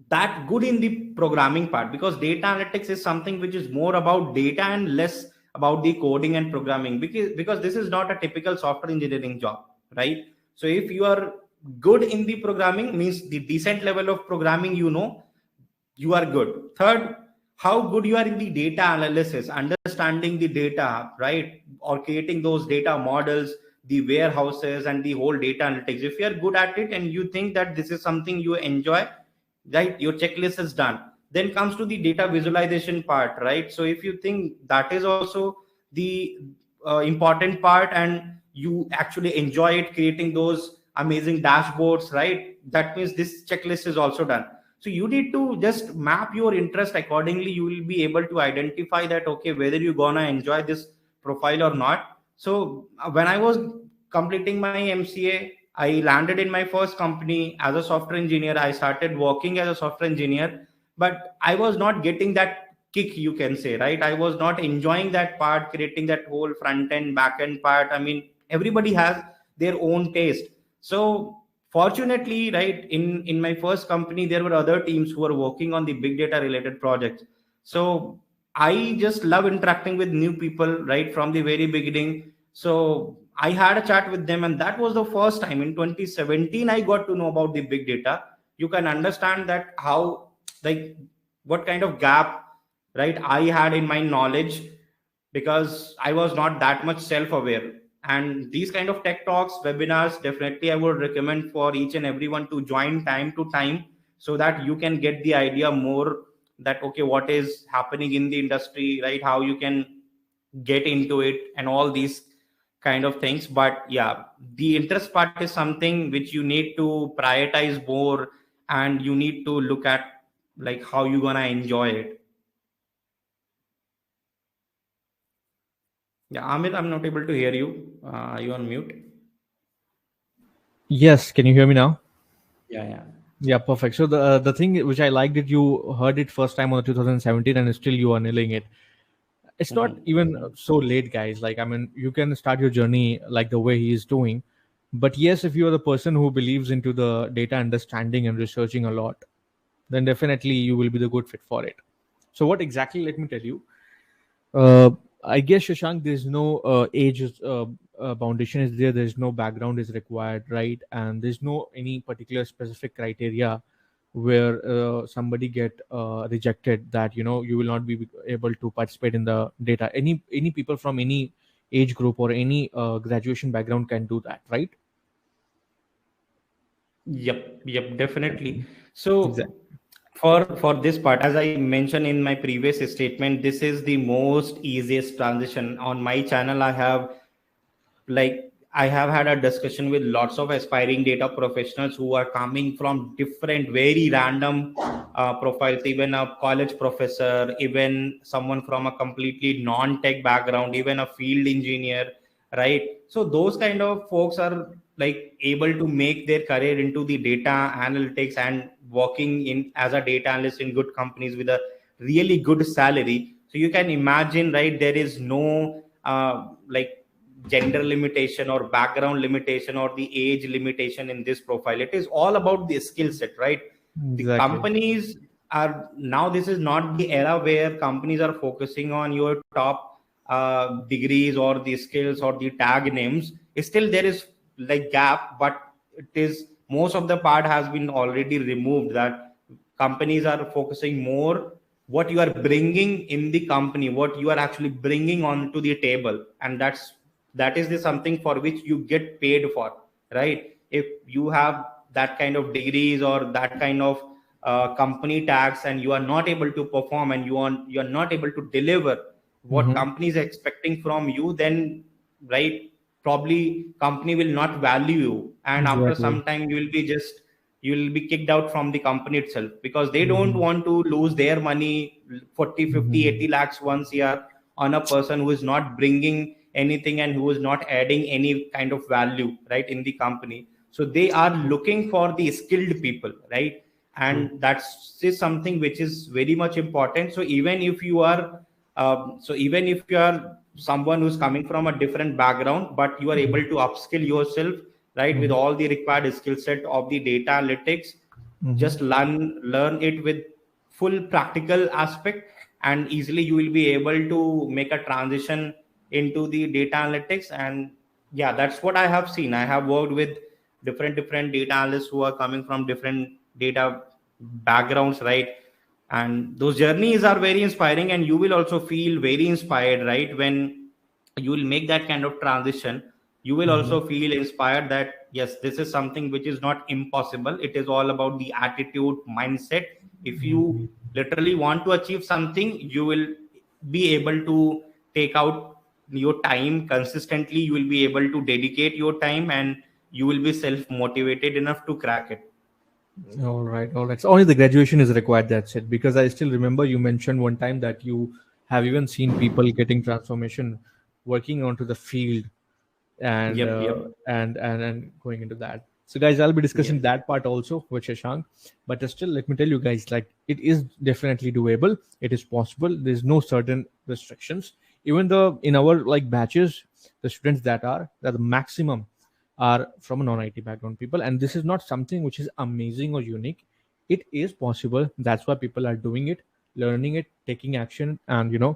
that good in the programming part, because data analytics is something which is more about data and less about the coding and programming, because this is not a typical software engineering job, right? So if you are good in the programming, means the decent level of programming, you are good. Third, how good you are in the data analysis, understanding the data, right? Or creating those data models, the warehouses, and the whole data analytics. If you are good at it and you think that this is something you enjoy, right, your checklist is done. Then comes to the data visualization part, right? So if you think that is also the important part, and you actually enjoy it, creating those amazing dashboards, right, that means this checklist is also done. So you need to just map your interest accordingly. You will be able to identify that, okay, whether you're gonna enjoy this profile or not. So when I was completing my MCA, I landed in my first company as a software engineer. I started working as a software engineer, but I was not getting that kick, you can say, right? I was not enjoying that part, creating that whole front end, back end part. I mean, everybody has their own taste. So fortunately, right, in my first company, there were other teams who were working on the big data related projects. So I just love interacting with new people right from the very beginning. So I had a chat with them, and that was the first time in 2017 I got to know about the big data. You can understand that how, like, what kind of gap, right, I had in my knowledge, because I was not that much self aware. And these kind of tech talks, webinars, definitely I would recommend for each and everyone to join time to time, so that you can get the idea more that, okay, what is happening in the industry, right? How you can get into it and all these kind of things. But yeah, the interest part is something which you need to prioritize more, and you need to look at like how you gonna enjoy it. Yeah, Amit, I'm not able to hear you. Are you on mute? Yes, can you hear me now? Yeah, yeah. Yeah, perfect. So the thing which I liked that you heard it first time on 2017 and still you are nailing it. It's not Mhm. even so late, guys. Like, I mean, you can start your journey like the way he is doing. But yes, if you are the person who believes into the data understanding and researching a lot, then definitely you will be the good fit for it. So what exactly? Let me tell you. Uh, I guess Shashank, there's no age foundation is there. There's no background is required, right? And there's no any particular specific criteria where somebody get rejected that you will not be able to participate in the data. Any people from any age group or any graduation background can do that, right? Yep, definitely. So Exactly. for this part, as I mentioned in my previous statement, this is the most easiest transition. On my channel, I have had a discussion with lots of aspiring data professionals who are coming from different, very random profiles, even a college professor, even someone from a completely non-tech background, even a field engineer, right? So those kind of folks are like able to make their career into the data analytics and working in as a data analyst in good companies with a really good salary. So you can imagine, right, there is no like gender limitation or background limitation or the age limitation in this profile. It is all about the skill set, right? The Exactly. companies are now, this is not the era where companies are focusing on your top degrees or the skills or the tag names. Still there is like gap, but it is most of the part has been already removed, that companies are focusing more what you are bringing in the company, what you are actually bringing onto the table. And that is the something for which you get paid for, right? If you have that kind of degrees or that kind of company tax, and you are not able to perform, and you are not able to deliver what Mm-hmm. company is expecting from you, then right, probably company will not value you, and after Exactly. some time you will be kicked out from the company itself, because they don't Mm-hmm. want to lose their money 40, 50, Mm-hmm. 80 lakhs once year on a person who is not bringing anything and who is not adding any kind of value, right, in the company. So they are looking for the skilled people, right? True. And that's is something which is very much important. So even if you are even if you are someone who's coming from a different background, but you are able to upskill yourself, right, with Mm-hmm. all the required skill set of the data analytics, Mm-hmm. just learn it with full practical aspect, and easily you will be able to make a transition into the data analytics. And yeah, that's what I have seen. I have worked with different data analysts who are coming from different data backgrounds, right? And those journeys are very inspiring, and you will also feel very inspired, right, when you will make that kind of transition. You will Mm-hmm. also feel inspired that yes, this is something which is not impossible. It is all about the attitude, mindset. If you literally want to achieve something, you will be able to take out your time consistently, you will be able to dedicate your time, and you will be self motivated enough to crack it. All right, all right. So only the graduation is required. That's it. Because I still remember you mentioned one time that you have even seen people getting transformation, working onto the field, and Yep, yep. going into that. So, guys, I'll be Yes. discussing that part also with Shashank. But still, let me tell you guys, like it is definitely doable. It is possible. There's no certain restrictions. Even the in our like batches, the students that the maximum are from a non-IT background people, and this is not something which is amazing or unique. It is possible. That's why people are doing it, learning it, taking action, and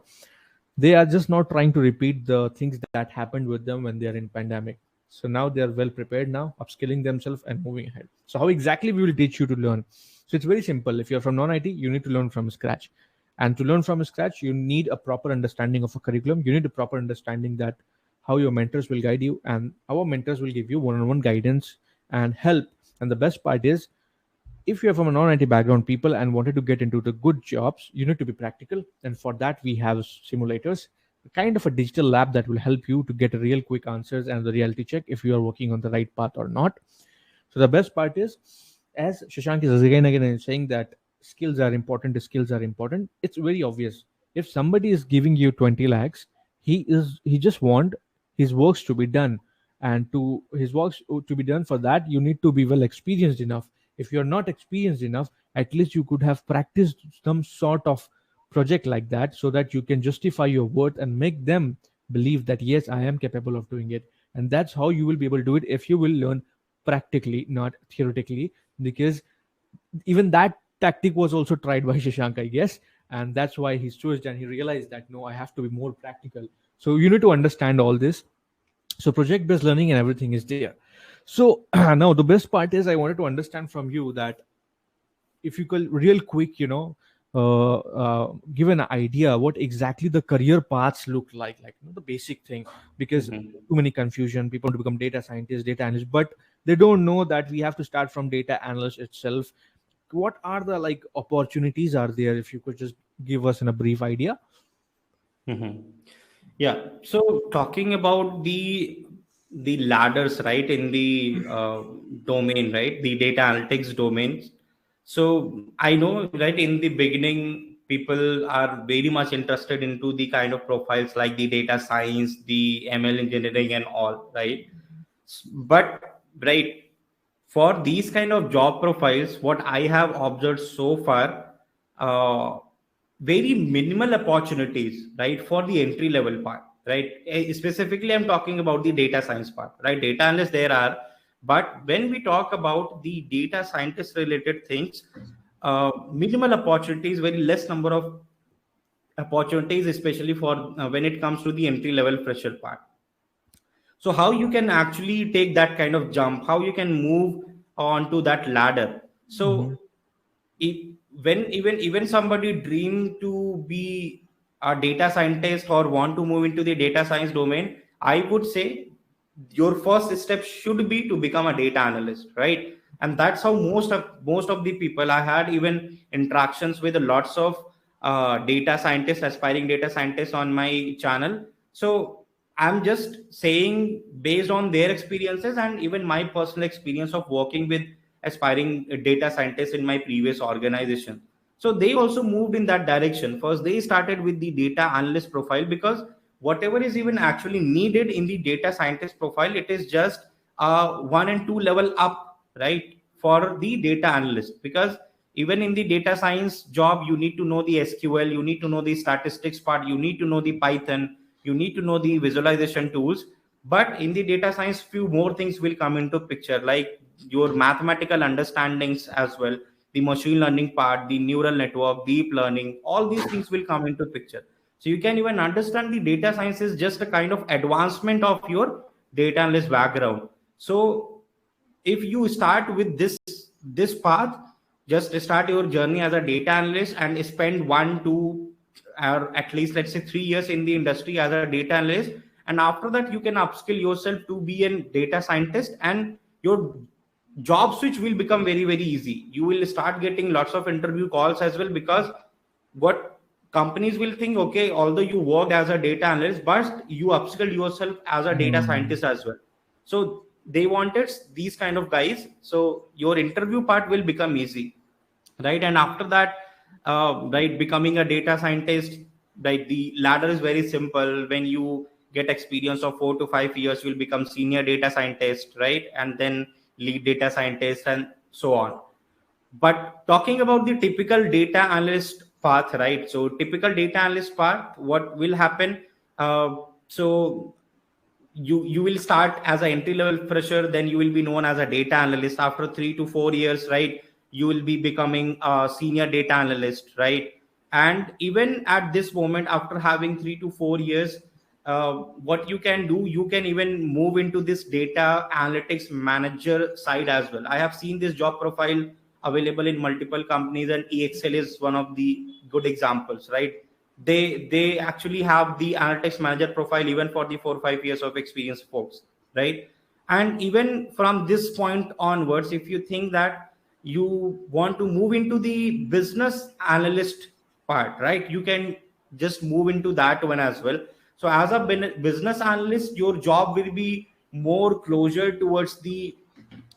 they are just not trying to repeat the things that happened with them when they are in pandemic. So now they are well prepared now, upskilling themselves and moving ahead. So how exactly we will teach you to learn? So it's very simple. If you're from non-IT, you need to learn from scratch. And to learn from scratch, you need a proper understanding of a curriculum. You need a proper understanding that how your mentors will guide you, and our mentors will give you one-on-one guidance and help. And the best part is, if you're from a non-IT background people and wanted to get into the good jobs, you need to be practical. And for that, we have simulators, kind of a digital lab that will help you to get a real quick answers and the reality check if you are working on the right path or not. So the best part is, as Shashank is again and again saying that skills are important. It's very obvious. If somebody is giving you 20 lakhs, he just want his works to be done, and to his works to be done. For that, you need to be well experienced enough. If you're not experienced enough, at least you could have practiced some sort of project like that, so that you can justify your worth and make them believe that yes, I am capable of doing it. And that's how you will be able to do it, if you will learn practically, not theoretically. Because even that tactic was also tried by Shashank, I guess, and that's why he switched and he realized that no, I have to be more practical. So you need to understand all this. So project based learning and everything is there. So now the best part is, I wanted to understand from you that if you could real quick, give an idea what exactly the career paths look like the basic thing. Because Mhm. too many confusion, people want to become data scientists, data analysts, but they don't know that we have to start from data analyst itself. What are the like opportunities are there, if you could just give us in a brief idea? Mhm. Yeah. So talking about the ladders, right, in the domain, right, the data analytics domains. So I know, right, in the beginning, people are very much interested into the kind of profiles like the data science, the ML engineering, and all, right. But right, for these kind of job profiles, what I have observed so far, uh, very minimal opportunities, right, for the entry level part, right. Specifically, I'm talking about the data science part, right. Data analysts there are, but when we talk about the data scientist related things, minimal opportunities, very less number of opportunities, especially for when it comes to the entry level fresher part. So how you can actually take that kind of jump, how you can move on to that ladder. Mm-hmm. So if, when even somebody dream to be a data scientist or want to move into the data science domain, I would say your first step should be to become a data analyst, right? And that's how most of the people, I had even interactions with lots of data scientists, aspiring data scientists on my channel. So I'm just saying based on their experiences and even my personal experience of working with aspiring data scientists in my previous organization. So they also moved in that direction. First they started with the data analyst profile, because whatever is even actually needed in the data scientist profile, it is just 1 and 2 level up, right, for the data analyst. Because even in the data science job, you need to know the SQL, you need to know the statistics part, you need to know the Python, you need to know the visualization tools. But in the data science, few more things will come into picture, like your mathematical understandings as well, the machine learning part, the neural network, deep learning, all these things will come into picture. So you can even understand the data science is just a kind of advancement of your data analyst background. So if you start with this path, just start your journey as a data analyst and spend 1 2 or at least let's say 3 years in the industry as a data analyst. And after that you can upskill yourself to be a data scientist, and your job switch will become very easy. You will start getting lots of interview calls as well, because what companies will think, okay, although you worked as a data analyst, but you upskilled yourself as a data Mm. scientist as well. So they wanted these kind of guys, so your interview part will become easy, right? And after that, right, becoming a data scientist, right, the ladder is very simple. When you get experience of 4 to 5 years, you'll become senior data scientist, right, and then lead data scientist and so on. But talking about the typical data analyst path, right, so typical data analyst path, what will happen, so you will start as an entry level fresher, then you will be known as a data analyst. After 3 to 4 years, right, you will be becoming a senior data analyst, right? And even at this moment, after having 3 to 4 years, what you can do, you can even move into this data analytics manager side as well. I have seen this job profile available in multiple companies, and EXL is one of the good examples, right? They actually have the analytics manager profile even for the 4 or 5 years of experience folks, right? And even from this point onwards, if you think that you want to move into the business analyst part, right, you can just move into that one as well. So as a business analyst, your job will be more closer towards the,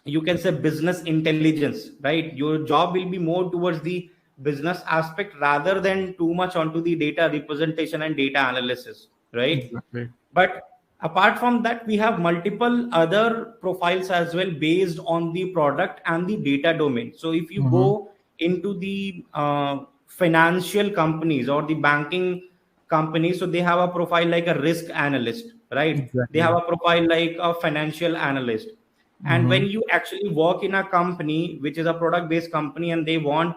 you can say, business intelligence, right? Your job will be more towards the business aspect rather than too much onto the data representation and data analysis, right? Exactly. But apart from that, we have multiple other profiles as well based on the product and the data domain. So if you Mm-hmm. go into the financial companies or the banking companies, so they have a profile like a risk analyst, right? They have Exactly. a profile like a financial analyst. And when Mm-hmm. you actually work in a company which is a product based company, and they want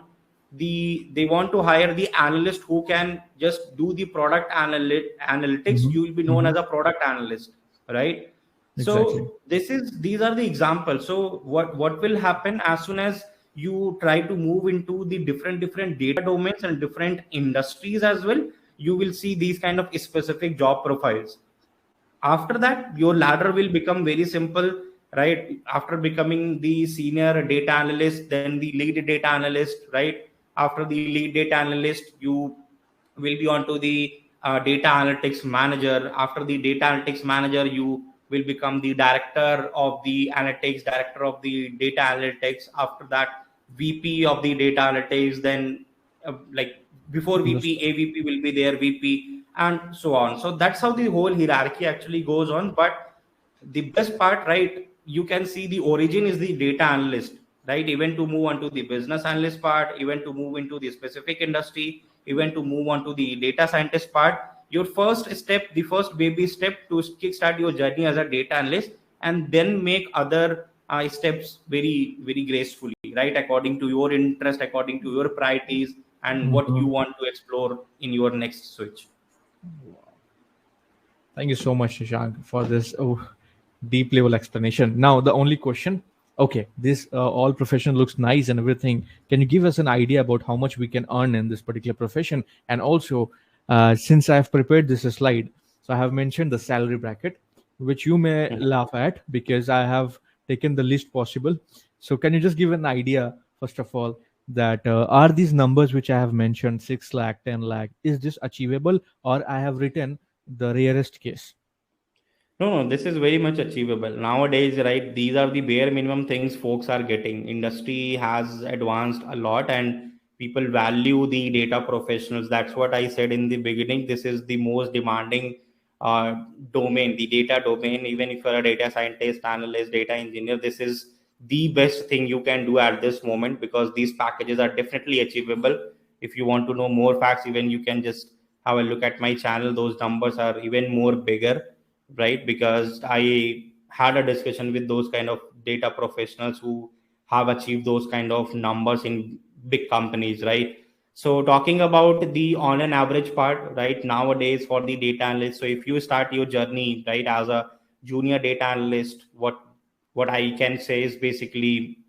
to hire the analyst who can just do the product analytics, Mm-hmm. you will be known Mm-hmm. as a product analyst, right? Exactly. So these are the examples. So what will happen as soon as you try to move into the different data domains and different industries as well, you will see these kind of specific job profiles. After that, your ladder will become very simple, right? After becoming the senior data analyst, then the lead data analyst, right? After the lead data analyst, you will be onto the data analytics manager. After the data analytics manager, you will become the director of the analytics, director of the data analytics. After that, VP of the data analytics. Then like before VP, Understood. AVP will be there, VP, and so on. So that's how the whole hierarchy actually goes on. But the best part, right, you can see the origin is the data analyst, right? Even to move on to the business analyst part, even to move into the specific industry, even to move on to the data scientist part, your first step, the first baby step to kickstart your journey as a data analyst, and then make other steps very gracefully, right, according to your interest, according to your priorities, and what you Mm-hmm. want to explore in your next switch. Thank you so much, Shashank, for this deep level explanation. Now, the only question, okay, this all profession looks nice and everything. Can you give us an idea about how much we can earn in this particular profession? And also, since I have prepared this slide, so I have mentioned the salary bracket, which you may laugh at because I have taken the least possible. So can you just give an idea, first of all, that are these numbers which I have mentioned, 6 lakh, 10 lakh, is this achievable, or I have written the rarest case? No, no, this is very much achievable. Nowadays, right, these are the bare minimum things folks are getting. Industry has advanced a lot and people value the data professionals. That's what I said in the beginning. This is the most demanding uh, domain, the data domain. Even if you're a data scientist, analyst, data engineer, this is the best thing you can do at this moment because these packages are definitely achievable. If you want to know more facts, even you can just have a look at my channel. Those numbers are even more bigger, right? Because I had a discussion with those kind of data professionals who have achieved those kind of numbers in big companies, right? So talking about the on an average part, right, nowadays for the data analyst, so if you start your journey, right, as a junior data analyst, what I can say is basically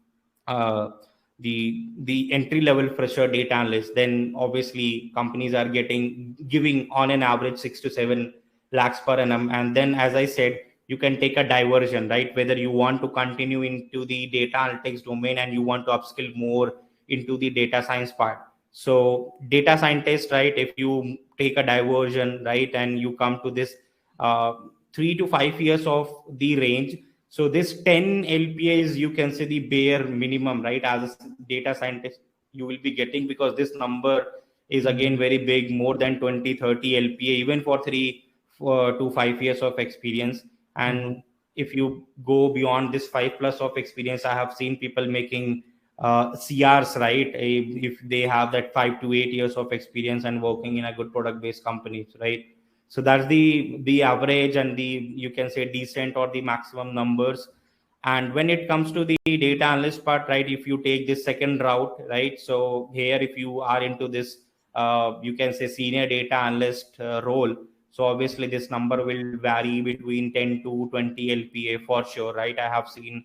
uh, the entry level fresher data analyst, then obviously companies are giving on an average 6 to 7 lakhs per annum. And then, as I said, you can take a diversion, right? Whether you want to continue into the data analytics domain and you want to upskill more into the data science part. So data scientist, right, if you take a diversion, right, and you come to this uh, 3 to 5 years of the range, so this 10 LPA is, you can say, the bare minimum, right? As a data scientist, you will be getting, because this number is again Mhm. very big, more than 20, 30 LPA, even for 3 to 5 years of experience. Mhm. And if you go beyond this 5 plus of experience, I have seen people making CRs, right? If they have that 5 to 8 years of experience and working in a good product based companies, right? So that's the average and the, you can say, decent or the maximum numbers. And when it comes to the data analyst part, right, if you take this second route, right, so here if you are into this you can say senior data analyst role, so obviously this number will vary between 10 to 20 LPA for sure, right? I have seen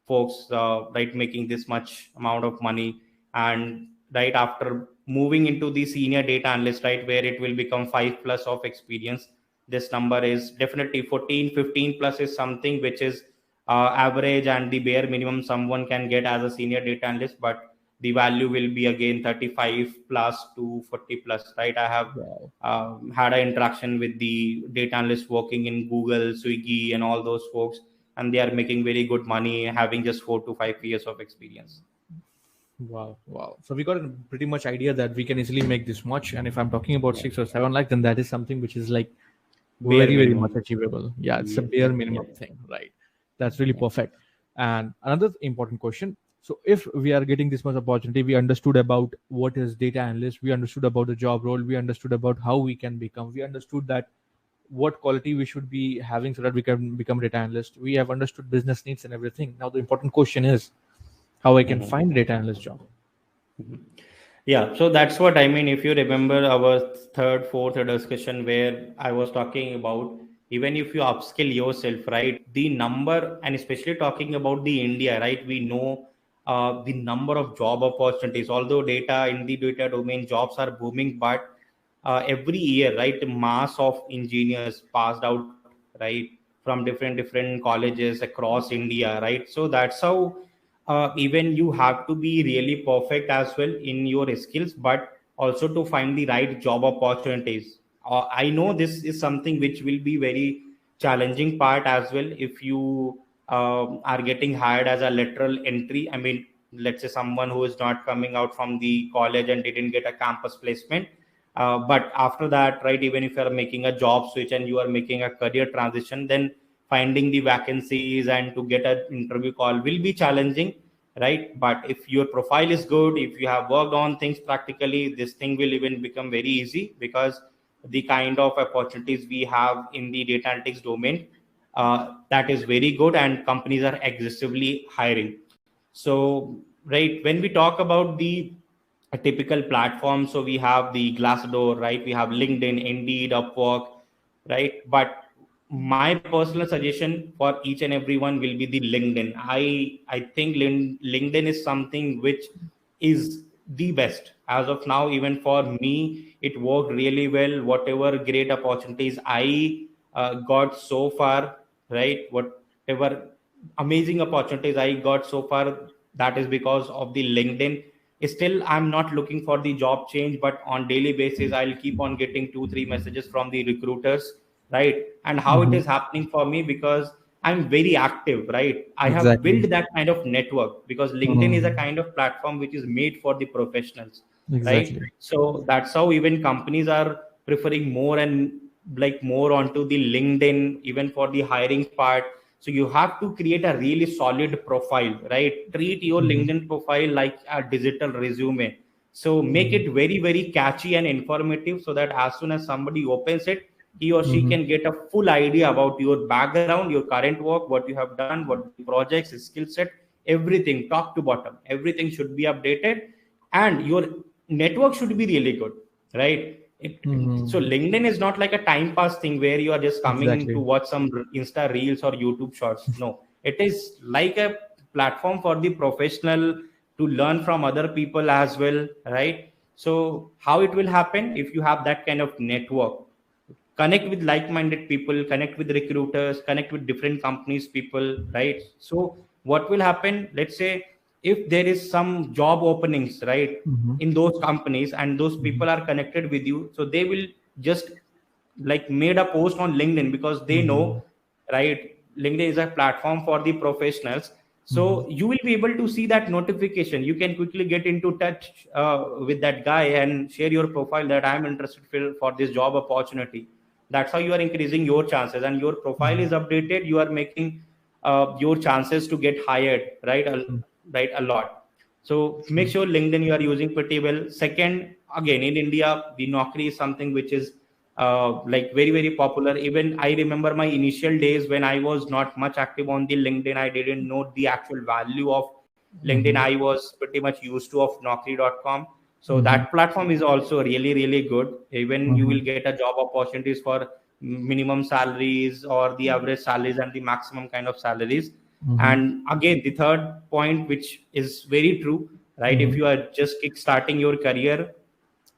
folks right making this much amount of money. And right after moving into the senior data analyst, right, where it will become 5 plus of experience, this number is definitely 14, 15 plus is something which is average and the bare minimum someone can get as a senior data analyst. But the value will be again 35 plus to 40 plus, right? I have Wow. had an interaction with the data analysts working in Google, Swiggy, and all those folks, and they are making very good money having just 4 to 5 years of experience. Wow, wow. So we got a pretty much idea that we can easily make this much. And if I'm talking about Yeah, 6 or 7 lakh, then that is something which is like bare very, very much minimum. achievable. Yeah, it's a Yep, bare yep, minimum yep, thing, right? That's really yep. perfect. And another important question. So if we are getting this much opportunity, we understood about what is data analyst, we understood about the job role, we understood about how we can become, we understood that what quality we should be having so that we can become data analyst. We have understood business needs and everything. Now the important question is how I can Mhm. find a data analyst job. Mhm. Yeah, so that's what I mean. If you remember our third, fourth discussion where I was talking about, even if you upskill yourself, right, the number, and especially talking about the India, right, we know the number of job opportunities. Although data in the data domain jobs are booming, but every year, right, mass of engineers passed out, right, from different colleges across India, right? So that's how even you have to be really perfect as well in your skills, but also to find the right job opportunities. I know this is something which will be very challenging part as well if you are getting hired as a lateral entry. I mean, let's say someone who is not coming out from the college and didn't get a campus placement. But after that, right, even if you are making a job switch and you are making a career transition, then finding the vacancies and to get an interview call will be challenging, right? But if your profile is good, if you have worked on things practically, this thing will even become very easy, because the kind of opportunities we have in the data analytics domain, that is very good and companies are aggressively hiring. So right, when we talk about the a typical platform, so we have the Glassdoor, right, we have LinkedIn, Indeed, Upwork, right? But my personal suggestion for each and every one will be the LinkedIn. I think LinkedIn is something which is the best as of now. Even for me, it worked really well. Whatever great opportunities I got so far, right, whatever amazing opportunities I got so far, That is because of the LinkedIn. Still, I'm not looking for the job change, but on daily basis, I'll keep on getting 2 3 messages from the recruiters, right? And how it Mm-hmm. is happening for me, because I'm very active, right? I have Exactly. built that kind of network, because LinkedIn is a Mm. kind of platform which is made for the professionals, right? Exactly. So that's how even companies are preferring more and like more onto the LinkedIn, even for the hiring part. So you have to create a really solid profile, right? Treat your Mm-hmm. LinkedIn profile like a digital resume. So make Mm-hmm. it very, very catchy and informative, so that as soon as somebody opens it, he or she Mm-hmm. can get a full idea about your background, your current work, what you have done, what the projects, skill set, everything, top to bottom. Everything should be updated, and your network should be really good, right? So Mm-hmm. LinkedIn is not like a time pass thing where you are just coming to Exactly. watch some Insta reels or YouTube shorts. No, it is like a platform for the professional to learn from other people as well, right? So how it will happen if you have that kind of network? Connect with like-minded people, connect with recruiters, connect with different companies people, right? So what will happen, let's say if there is some job openings, right, Mm-hmm. in those companies, and those Mm-hmm. people are connected with you, so they will just like made a post on LinkedIn, because they Mm-hmm. know, right, LinkedIn is a platform for the professionals. Mm-hmm. So you will be able to see that notification. You can quickly get into touch with that guy and share your profile that I'm interested for this job opportunity. That's how you are increasing your chances, and your profile is updated, you are making your chances to get hired, right, right, a lot. So make True. sure LinkedIn you are using pretty well. Second, again, in India, the Naukri is something which is like very, very popular. Even I remember my initial days when I was not much active on the LinkedIn. I didn't know the actual value of LinkedIn. Mm-hmm. I was pretty much used to of Naukri.com. So Mm-hmm. that platform is also really, really good. Even you will Mm-hmm. get a job opportunities for minimum salaries or the average salaries and the maximum kind of salaries. Mm-hmm. And again, the third point, which is very true, right? If Mm-hmm. you are just kick starting your career,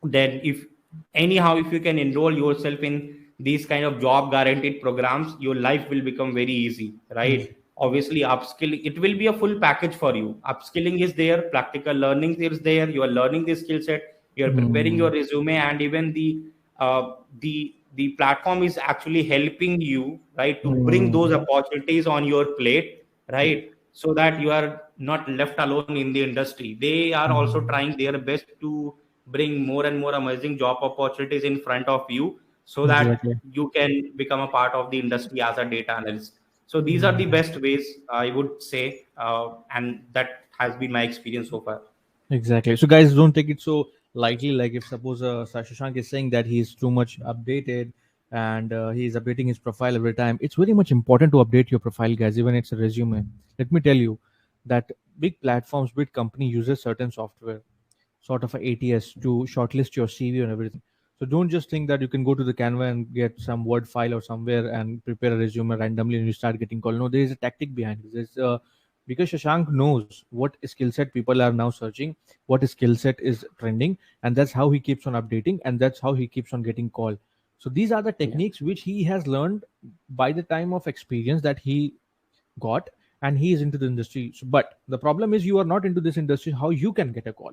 then if anyhow if you can enroll yourself in these kind of job guaranteed programs, your life will become very easy, right? Obviously upskilling, it will be a full package for you. Upskilling is there, practical learning is there, you are learning the skill set, you are preparing Mm-hmm. your resume, and even the platform is actually helping you, right, to bring those Mm-hmm. opportunities on your plate, right? So that you are not left alone in the industry. They are also Mm-hmm. trying their best to bring more and more amazing job opportunities in front of you, so that Exactly. you can become a part of the industry as a data analyst. So these are the Mm-hmm. best ways, I would say, and that has been my experience so far. Exactly. So, guys, don't take it so lightly. Like, if suppose Shashank is saying that he's too much updated and he's updating his profile every time, it's very much important to update your profile, guys. Even it's a resume. Let me tell you that big platforms, big company uses certain software, sort of a ATS, to shortlist your CV and everything. So don't just think that you can go to the Canva and get some Word file or somewhere and prepare a resume randomly and you start getting called. No, there is a tactic behind it. Because Shashank knows what skill set people are now searching, what skill set is trending, and that's how he keeps on updating, and that's how he keeps on getting called. So these are the Yeah. techniques which he has learned by the time of experience that he got, and he is into the industry. So, but the problem is you are not into this industry. How you can get a call?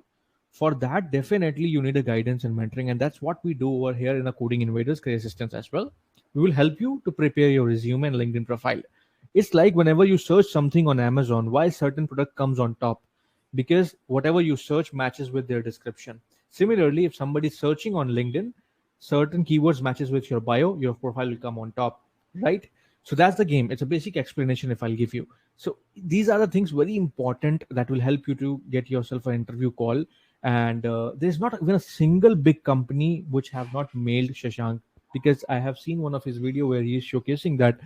For that, definitely you need a guidance and mentoring, and that's what we do over here in the Coding Invaders Career Assistance as well. We will help you to prepare your resume and LinkedIn profile. It's like whenever you search something on Amazon, why certain product comes on top? Because whatever you search matches with their description. Similarly, if somebody is searching on LinkedIn, certain keywords matches with your bio, your profile will come on top, right? So that's the game. It's a basic explanation if I'll give you. So these are the things very important that will help you to get yourself an interview call. And there's not even a single big company which have not mailed Shashank, because I have seen one of his video where he is showcasing that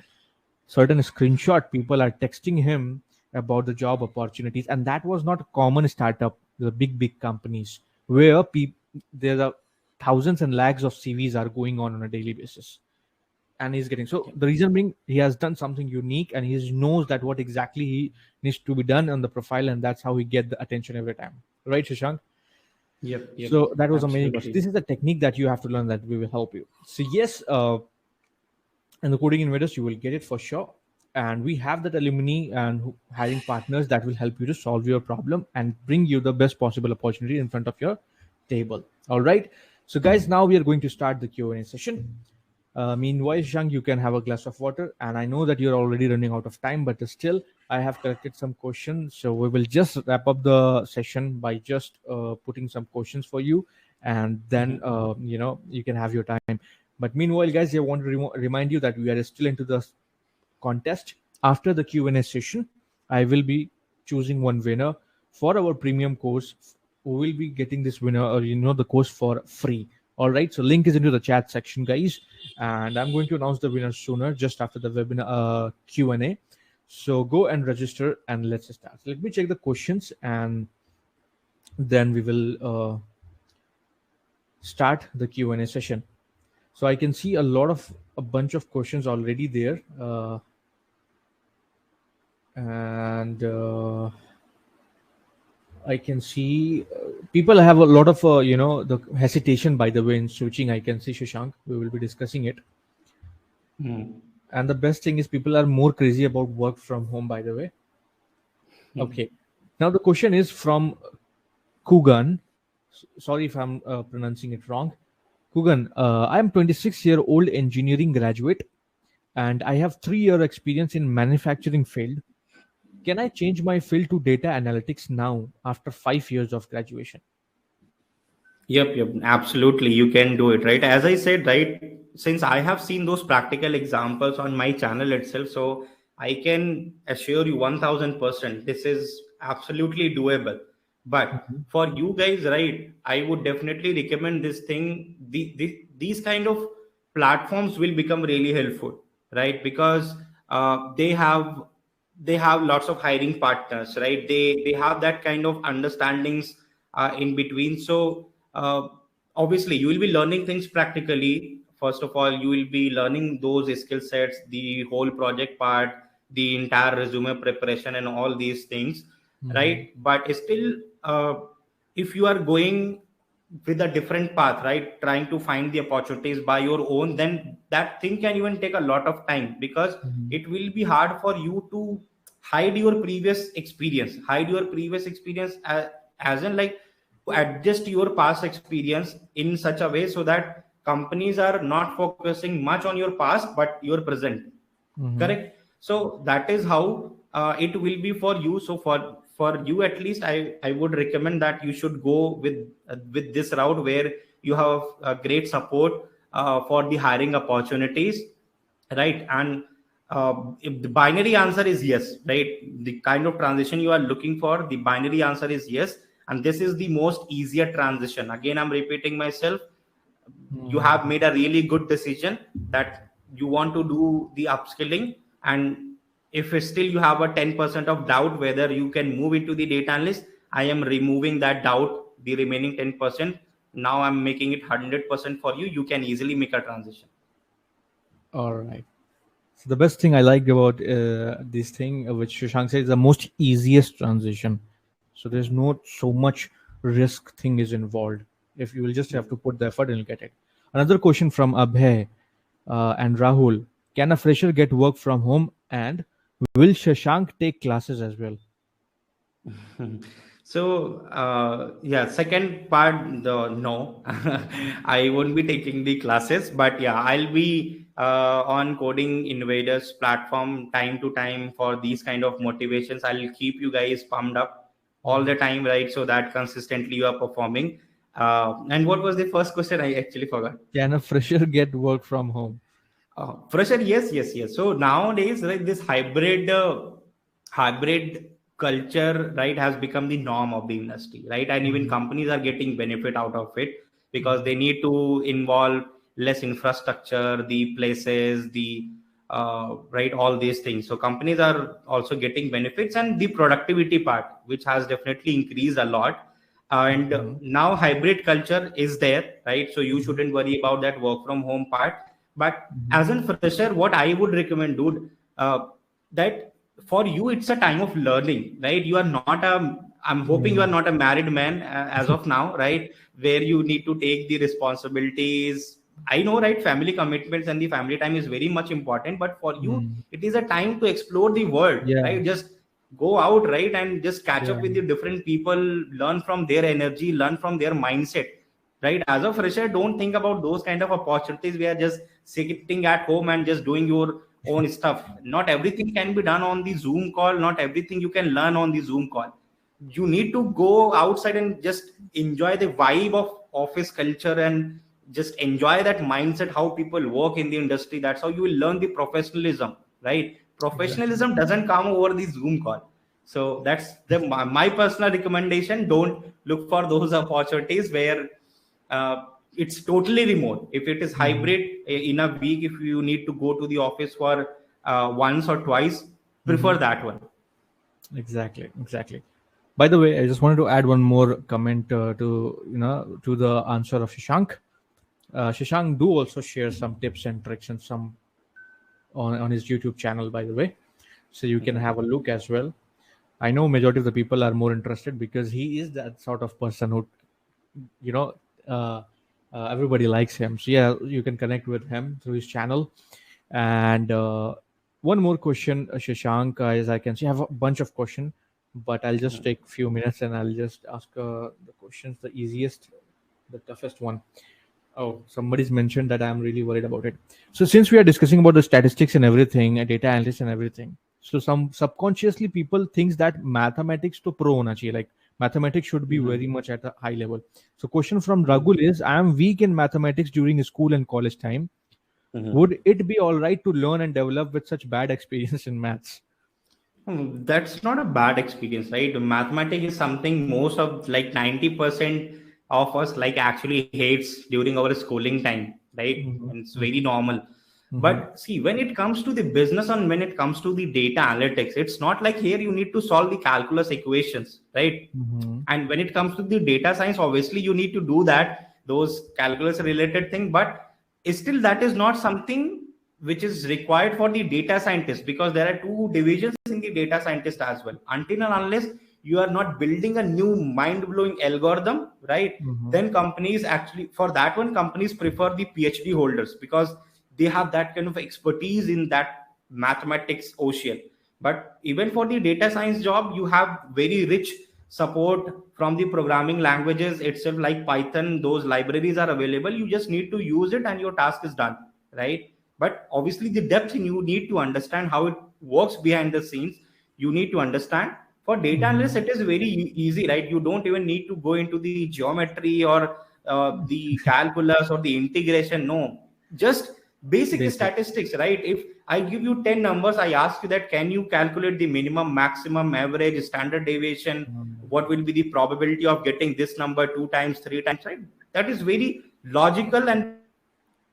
certain screenshot people are texting him about the job opportunities, and that was not a common startup, the big companies where there are thousands and lakhs of CVs are going on a daily basis, and he's getting. So the reason being, he has done something unique and he knows that what exactly he needs to be done on the profile, and that's how he get the attention every time, right, Shashank? Yep, yep, So that was amazing question. absolutely. This is the technique that you have to learn, that we will help you. So yes, in the Coding Invaders you will get it for sure. and we have that alumni and hiring partners that will help you to solve your problem and bring you the best possible opportunity in front of your table. All right. So, guys, now we are going to start the Q&A session. Meanwhile, Shang, you can have a glass of water. And I know that you're already running out of time, but still, I have collected some questions. So we will just wrap up the session by just putting some questions for you, and then Mhm. you can have your time. But meanwhile, guys, I want to remind you that we are still into the contest. After the Q&A session, I will be choosing one winner for our premium course, who will be getting this winner, or the course for free. All right, so link is into the chat section, guys, and I'm going to announce the winner sooner, just after the webinar Q&A. So go and register, and let's start. Let me check the questions, and then we will start the Q&A session. So I can see a bunch of questions already there, and I can see people have a lot of the hesitation, by the way, in switching. I can see, Shashank. We will be discussing it. Mhm. And the best thing is people are more crazy about work from home, by the way. Okay. Now the question is from Kugan. Sorry if I'm pronouncing it wrong. Kugan, I'm 26-year-old engineering graduate, and I have 3-year experience in manufacturing field. Can I change my field to data analytics now after 5 years of graduation? Yep, absolutely. You can do it, right? As I said, right, since I have seen those practical examples on my channel itself, so I can assure you 1000% this is absolutely doable. But for you guys, right, I would definitely recommend this thing. These kind of platforms will become really helpful, right? Because they have lots of hiring partners, right? They have that kind of understandings in between. So obviously you will be learning things practically. First of all, you will be learning those skill sets, the whole project part, the entire resume preparation and all these things, Mhm. right? But still, if you are going with a different path, right, trying to find the opportunities by your own, then that thing can even take a lot of time, because Mhm. it will be hard for you to hide your previous experience, as in like adjust your past experience in such a way so that companies are not focusing much on your past but your present. Mhm. Correct. So that is how it will be for you. So for you, at least, I would recommend that you should go with this route, where you have great support for the hiring opportunities, right? And if the binary answer is yes, right, the kind of transition you are looking for, the binary answer is yes. And this is the most easier transition. Again, I'm repeating myself, you have made a really good decision that you want to do the upskilling. And if still you have a 10% of doubt whether you can move into the data analyst, I am removing that doubt, the remaining 10%. Now I'm making it 100% for you. You can easily make a transition. All right. So the best thing I like about this thing, which Shashank said, is the most easiest transition. So there's not so much risk thing is involved. If you will just have to put the effort and you'll get it. Another question from Abhay and Rahul: can a fresher get work from home? And will Shashank take classes as well? So yeah, second part, the no, I won't be taking the classes, but yeah, I'll be on Coding Invaders platform time to time for these kind of motivations. I'll keep you guys pumped up all the time, right? So that consistently you are performing. And what was the first question? I actually forgot. Can a fresher get work from home? Fresher, yes, yes, yes. So nowadays, right, this hybrid culture, right, has become the norm of the industry, right? And even Mhm. companies are getting benefit out of it, because Mhm. they need to involve less infrastructure, the places, the right, all these things. So companies are also getting benefits, and the productivity part, which has definitely increased a lot. And Mhm. now hybrid culture is there, right? So you Mhm. shouldn't worry about that work from home part. But Mhm. as a fresher, what I would recommend, dude, uh, that for you it's a time of learning, right? You are not a, I'm hoping you are Mhm. not a married man as of now, right, where you need to take the responsibilities, I know, right? Family commitments and the family time is very much important, but for you, Mm. it is a time to explore the world, Yeah, right? Just go out, right? And just catch yeah, up with the different people, learn from their energy, learn from their mindset, right? As a fresher, don't think about those kind of opportunities where just sitting at home and just doing your own stuff. Not everything can be done on the Zoom call, not everything you can learn on the Zoom call. You need to go outside and just enjoy the vibe of office culture and just enjoy that mindset, how people work in the industry. That's how you will learn the professionalism, right? exactly. Professionalism doesn't come over the Zoom call. So that's my personal recommendation. Don't look for those opportunities where it's totally remote. If it is Mhm. hybrid, in a week if you need to go to the office for once or twice, prefer Mhm. that one. Exactly, exactly. By the way, I just wanted to add one more comment to the answer of Shashank. Shashank do also share some tips and tricks and some on his YouTube channel, by the way, so you can have a look as well. I know majority of the people are more interested because he is that sort of person who, you know, uh, everybody likes him. So yeah, you can connect with him through his channel. And one more question, Shashank, as I can see, I have a bunch of questions, but I'll just take few minutes and I'll just ask the questions, the easiest, the toughest one. Oh, somebody's mentioned that I'm really worried about it. So since we are discussing about the statistics and everything, data analysts and everything, so some subconsciously people thinks that mathematics to pro hona chahiye, like mathematics should be very much at a high level. So question from Ragul is, I am weak in mathematics during school and college time. Would it be all right to learn and develop with such bad experience in maths? That's not a bad experience, right? Mathematics is something most of like 90% of us like actually hates during our schooling time, right? Mm-hmm. And it's very Mm-hmm. normal. Mm-hmm. But see, when it comes to the business and when it comes to the data analytics, it's not like here you need to solve the calculus equations, right? Mm-hmm. And when it comes to the data science, obviously you need to do that, those calculus related thing, but still that is not something which is required for the data scientist, because there are two divisions in the data scientist as well. Until and unless you are not building a new mind blowing algorithm, right? Mm-hmm. Then companies actually, for that one, companies prefer the PhD holders because they have that kind of expertise in that mathematics ocean. But even for the data science job, you have very rich support from the programming languages itself, like Python. Those libraries are available, you just need to use it and your task is done, right? But obviously the depth, you need to understand how it works behind the scenes. You need to understand. For data analysts Mm-hmm. it is very easy, right? You don't even need to go into the geometry or the calculus or the integration. No, just basic Basic. statistics, right? If I give you 10 numbers, I ask you that can you calculate the minimum, maximum, average, standard deviation, what will be the probability of getting this number two times, three times, right? That is very logical, and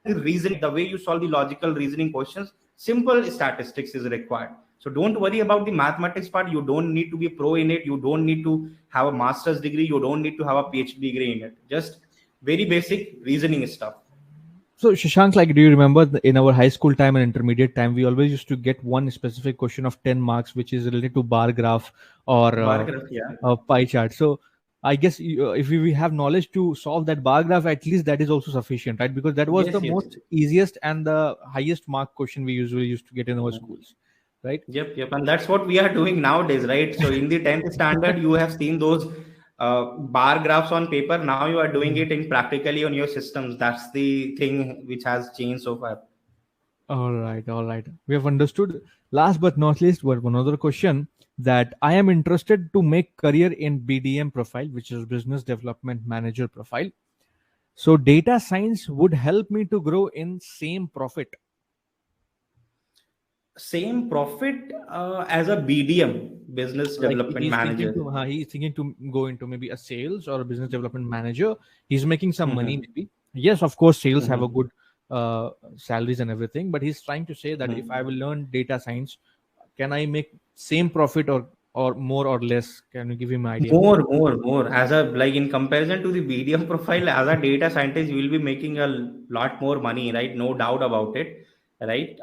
the reasoning, the way you solve the logical reasoning questions, simple statistics is required. So don't worry about the mathematics part. You don't need to be pro in it, you don't need to have a master's degree, you don't need to have a PhD degree in it. Just very basic reasoning stuff. So Shashank, like, do you remember in our high school time and intermediate time, we always used to get one specific question of 10 marks, which is related to bar graph or Bar graph, yeah. a pie chart. So I guess if we have knowledge to solve that bar graph, at least that is also sufficient, right? Because that was the Yes, yes. most easiest and the highest mark question we usually used to get in our schools, right? Yep, yep. And that's what we are doing nowadays, right? So in the 10th standard, you have seen those bar graphs on paper. Now you are doing it in practically on your systems. That's the thing which has changed so far. All right, all right. We have understood. Last but not least, one other question that I am interested to make career in BDM profile, which is Business Development Manager profile. So data science would help me to grow in same profit. Same profit as a BDM, business Like development manager. he's thinking to go into maybe a sales or a business development manager. He's making some money Mhm, maybe. Yes, of course, sales have a mhm, good salaries and everything. But he's trying to say that if I mhm. will learn data science, can I make same profit or more or less? Can you give him an idea? More. As a like in comparison to the BDM profile, as a data scientist, you will be making a lot more money, right? No doubt about it, right?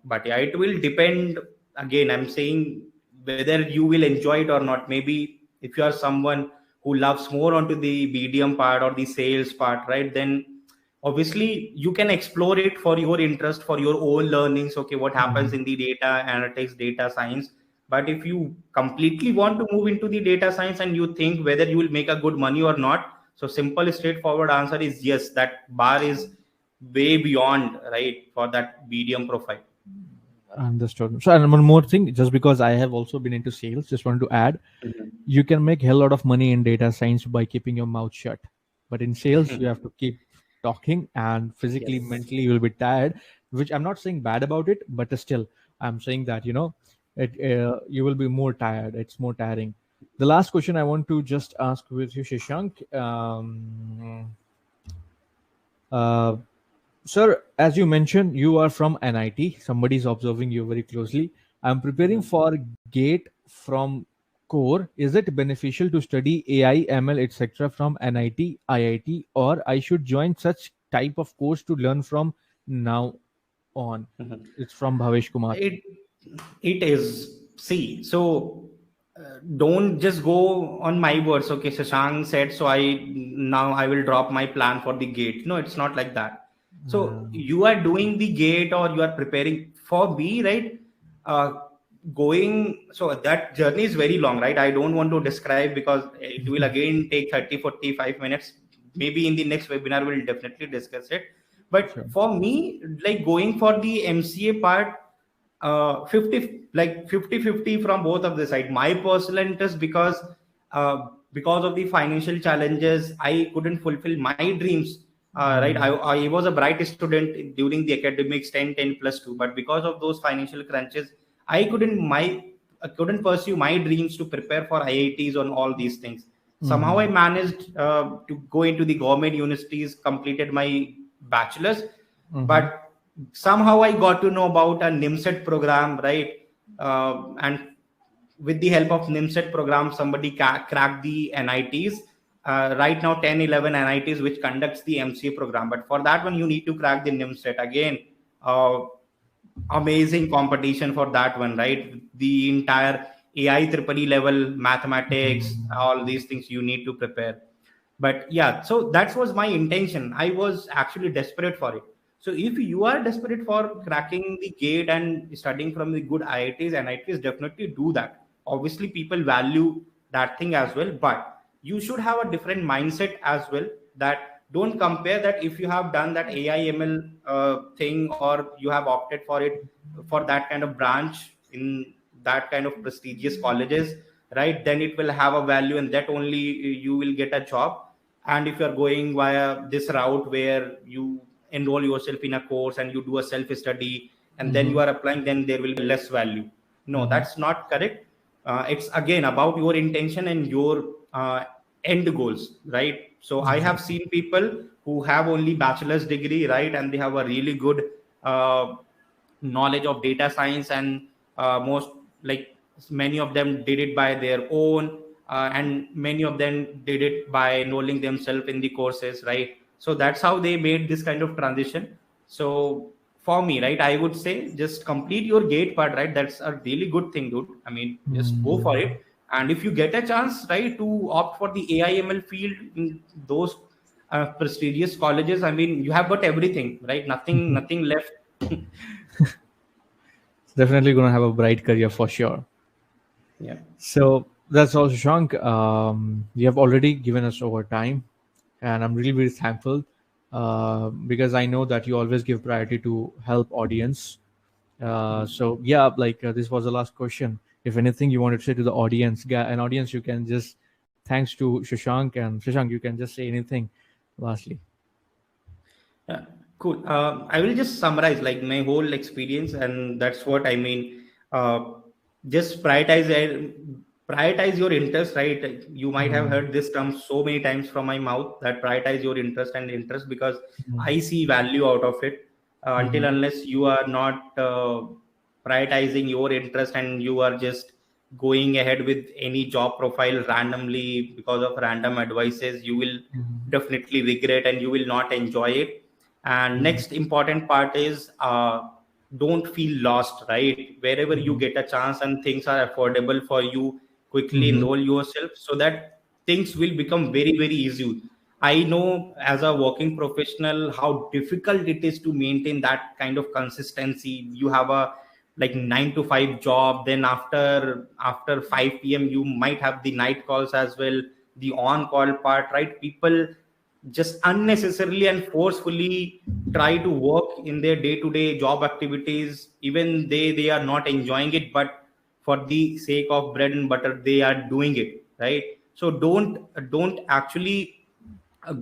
But yeah, it will depend. Again, I'm saying whether you will enjoy it or not. Maybe if you are someone who loves more onto the BDM part or the sales part, right? Then obviously you can explore it for your interest, for your own learnings, okay, what happens Mhm. in the data analytics, data science. But if you completely want to move into the data science and you think whether you will make a good money or not, so simple straightforward answer is yes, that bar is way beyond, right, for that medium profile. Understood. So, and one more thing, just because I have also been into sales, just wanted to add, Mhm. you can make hell lot of money in data science by keeping your mouth shut. But in sales, you have to keep talking, and physically, Yes. mentally, you will be tired. Which I'm not saying bad about it, but still, I'm saying that you will be more tired. It's more tiring. The last question I want to just ask with you, Shashank. Uh, Sir, as you mentioned, you are from NIT. Somebody is observing you very closely. I'm preparing Mhm. for GATE from core. Is it beneficial to study AI, ML, etc. from NIT, IIT, or I should join such type of course to learn from now on? Mhm. It's from Bhavesh Kumar. It is. See, so don't just go on my words. Okay, Shashank said so. I will drop my plan for the gate. No, it's not like that. So Um, you are doing the gate or you are preparing for me, right? Uh, going so that journey is very long, right? I don't want to describe because it will again take 30, 45 minutes. Maybe in the next webinar we'll definitely discuss it. But sure. for me, like going for the MCA part, 50 like 50-50 from both of the side. My personal interest because of the financial challenges I couldn't fulfill my dreams. Right, Mm, I was a bright student during the academics 10 10 plus 2, but because of those financial crunches I couldn't pursue my dreams to prepare for IITs on all these things. Somehow I mhm, managed to go into the government universities, completed my bachelor's, mhm, but somehow I got to know about a NIMSET program, right? And with the help of NIMSET program, somebody cracked the NITs. Right now, 10, 11 NITs which conducts the MCA program. But for that one, you need to crack the NIMSET again. Uh, Amazing competition for that one, right? The entire AI triple E level mathematics, mhm, all these things you need to prepare. But yeah, so that was my intention. I was actually desperate for it. So if you are desperate for cracking the gate and studying from the good IITs and IITs, definitely do that. Obviously people value that thing as well, but you should have a different mindset as well. That don't compare that if you have done that AIML thing or you have opted for it, for that kind of branch in that kind of prestigious colleges, right, then it will have a value and that only you will get a job. And if you are going via this route where you enroll yourself in a course and you do a self study and then you mhm, are applying, then there will be less value. No, mhm, that's not correct. It's again about your intention and your end goals, right? So I have exactly. seen people who have only bachelor's degree, right, and they have a really good uh, knowledge of data science, and most like many of them did it by their own, and many of them did it by enrolling themselves in the courses, right? So that's how they made this kind of transition. So for me, right, I would say just complete your gate part, right? That's a really good thing, dude. I mean, just go for it. Mhm, And if you get a chance, right, to opt for the AIML field in those prestigious colleges, I mean, you have got everything, right? Nothing left. Definitely gonna have a bright career for sure. Yeah. So that's all, Shashank. You have already given us over time, and I'm really, really thankful because I know that you always give priority to help audience. So yeah, this was the last question. If anything you wanted to say to the audience, an audience, you can just thanks to Shashank, and Shashank, you can just say anything. Lastly, Yeah, cool. I will just summarize like my whole experience, and that's what I mean. Just prioritize your interest, right? You might have mm, heard this term so many times from my mouth, that prioritize your interest and interest, because mm, I see value out of it. Until mhm, unless you are not prioritizing your interest and you are just going ahead with any job profile randomly because of random advices, you will mhm, definitely regret and you will not enjoy it. And mhm, next important part is don't feel lost, right? Wherever you mhm, get a chance and things are affordable for you, quickly mhm, enroll yourself so that things will become very very easy. I know as a working professional how difficult it is to maintain that kind of consistency. You have a like 9 to 5 job, then after 5 p.m. you might have the night calls as well, the on call part, right? People just unnecessarily and forcefully try to work in their day to day job activities, even they are not enjoying it, but for the sake of bread and butter they are doing it, right? So don't actually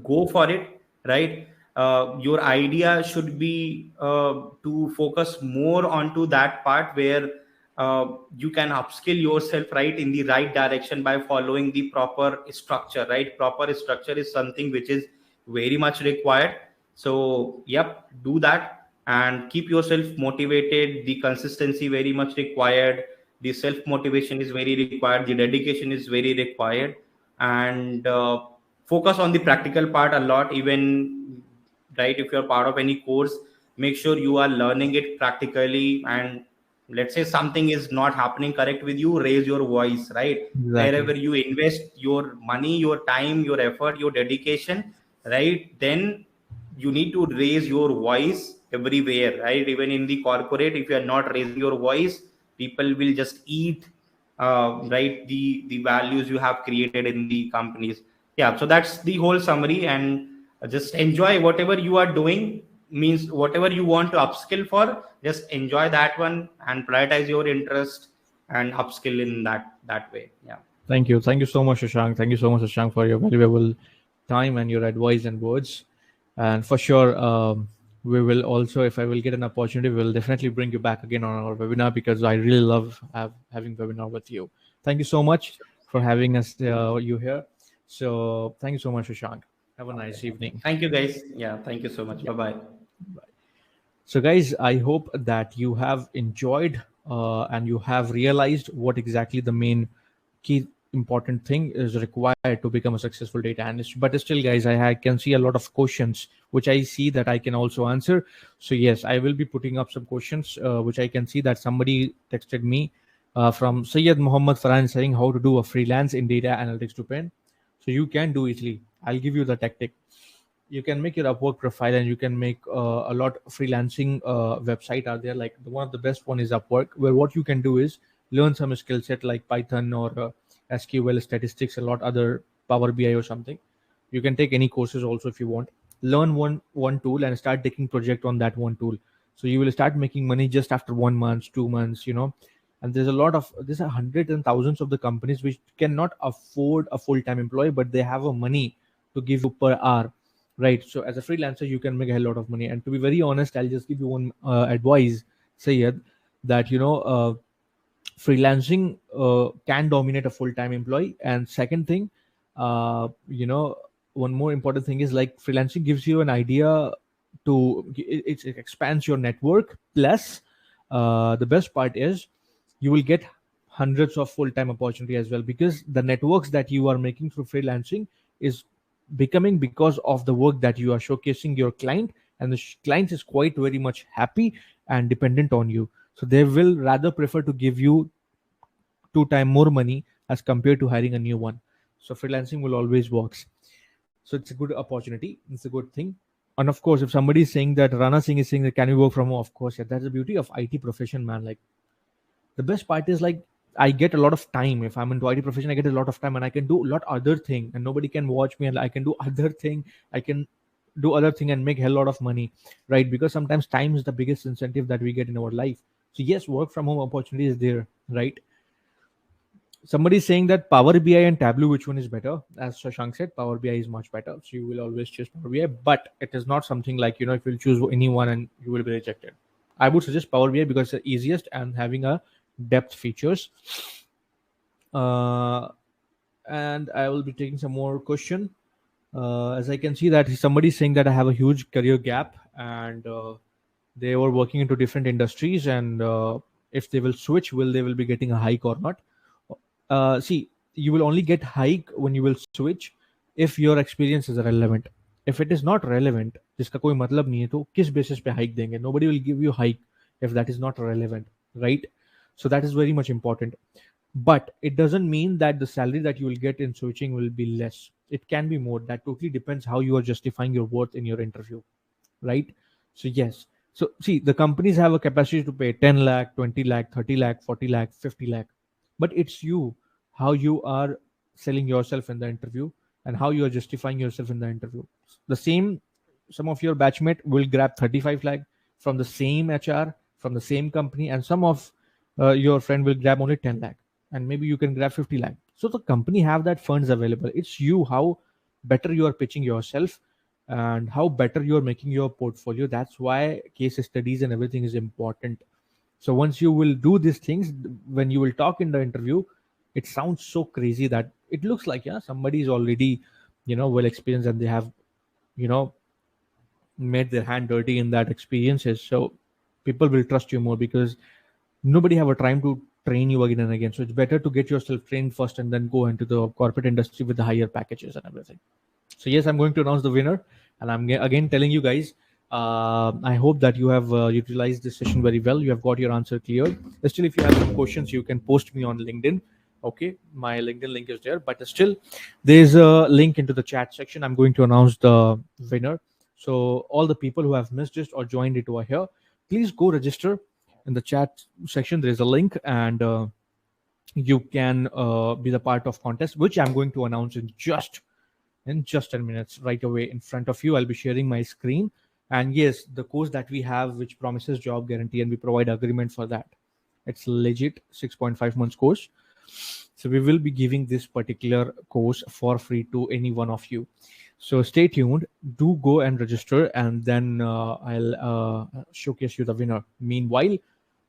go for it, right? Your idea should be to focus more onto that part where you can upskill yourself, right, in the right direction by following the proper structure, right? Proper structure is something which is very much required. So yep, do that and keep yourself motivated. The consistency very much required, the self motivation is very required, the dedication is very required. And focus on the practical part a lot, even, right? If you're part of any course, make sure you are learning it practically. And let's say something is not happening correct with you, raise your voice, right? Exactly. Wherever you invest your money, your time, your effort, your dedication, right, then you need to raise your voice everywhere, right? Even in the corporate, if you are not raising your voice, people will just eat, right, the values you have created in the companies. Yeah, so that's the whole summary. And just enjoy whatever you are doing, means whatever you want to upskill for, just enjoy that one and prioritize your interest and upskill in that way. Yeah. Thank you. Thank you so much, Shashank. Thank you so much, Shashank, for your valuable time and your advice and words. And for sure, we will also, if I will get an opportunity, we'll definitely bring you back again on our webinar because I really love having webinar with you. Thank you so much for having us you here. So thank you so much, Shashank. Have a Okay. nice evening. Thank you, guys. Yeah, thank you so much. Yeah. Bye bye. So, guys, I hope that you have enjoyed and you have realized what exactly the main key important thing is required to become a successful data analyst. But still, guys, I can see a lot of questions which I see that I can also answer. So, yes, I will be putting up some questions which I can see that somebody texted me from Sayyid Muhammad Farhan saying how to do a freelance in data analytics to pen. So, you can do easily. I'll give you the tactic. You can make your Upwork profile and you can make a lot of freelancing website out there. Like one of the best one is Upwork, where what you can do is learn some skill set like Python or SQL, statistics, a lot other Power BI or something. You can take any courses also if you want. Learn one tool and start taking project on that one tool. So you will start making money just after 1 month, 2 months, And there's a hundreds and thousands of the companies which cannot afford a full-time employee, but they have a money to give you per hour, right? So as a freelancer you can make a lot of money. And to be very honest, I'll just give you one advice, Sayed, that freelancing can dominate a full-time employee. And second thing, one more important thing is like freelancing gives you an idea it expands your network. Plus the best part is you will get hundreds of full-time opportunity as well, because the networks that you are making through freelancing is becoming because of the work that you are showcasing your client. And the client is quite very much happy and dependent on you, so they will rather prefer to give you 2 times more money as compared to hiring a new one. So freelancing will always works. So it's a good opportunity, it's a good thing. And of course, if somebody is saying that Rana Singh is saying that can we work from home, of course, yeah, that's the beauty of IT profession, man. Like the best part is like I get a lot of time. If I'm into IT profession, I get a lot of time and I can do a lot other thing and nobody can watch me, and I can do other thing. I can do other thing and make a hell lot of money, right? Because sometimes time is the biggest incentive that we get in our life. So yes, work from home opportunity is there, right? Somebody is saying that Power BI and Tableau, which one is better? As Shashank said, Power BI is much better. So you will always choose Power BI, but it is not something like, if you'll choose any one and you will be rejected. I would suggest Power BI because it's the easiest and having a depth features. Uh, and I will be taking some more question. As I can see that somebody is saying that I have a huge career gap, and they were working into different industries, and if they will switch, will they will be getting a hike or not? See, you will only get hike when you will switch if your experience is relevant. If it is not relevant, जिसका कोई मतलब नहीं है, तो किस basis पे hike देंगे? Nobody will give you hike if that is not relevant, right? So that is very much important. But it doesn't mean that the salary that you will get in switching will be less. It can be more. That totally depends how you are justifying your worth in your interview, right? So yes. So see, the companies have a capacity to pay 10 lakh, 20 lakh, 30 lakh, 40 lakh, 50 lakh. But it's you, how you are selling yourself in the interview and how you are justifying yourself in the interview. The same, some of your batchmate will grab 35 lakh from the same HR, from the same company, and some of your friend will grab only 10 lakh, and maybe you can grab 50 lakh. So the company have that funds available. It's you, how better you are pitching yourself and how better you're making your portfolio. That's why case studies and everything is important. So once you will do these things, when you will talk in the interview, it sounds so crazy that it looks like, yeah, somebody is already, well experienced, and they have, you know made their hand dirty in that experiences. So people will trust you more because nobody have a time to train you again and again. So it's better to get yourself trained first and then go into the corporate industry with the higher packages and everything. So yes, I'm going to announce the winner, and I'm again telling you guys. I hope that you have utilized this session very well. You have got your answer clear. Still, if you have some questions, you can post me on LinkedIn. Okay, my LinkedIn link is there, but still, there's a link into the chat section. I'm going to announce the winner. So all the people who have missed it or joined it over here, please go register in the chat section. There is a link, and you can be the part of contest, which I'm going to announce in just 10 minutes right away in front of you. I'll be sharing my screen. And yes, the course that we have, which promises job guarantee, and we provide agreement for that, it's legit 6.5 months course. So we will be giving this particular course for free to any one of you. So stay tuned, do go and register, and then I'll showcase you the winner. Meanwhile,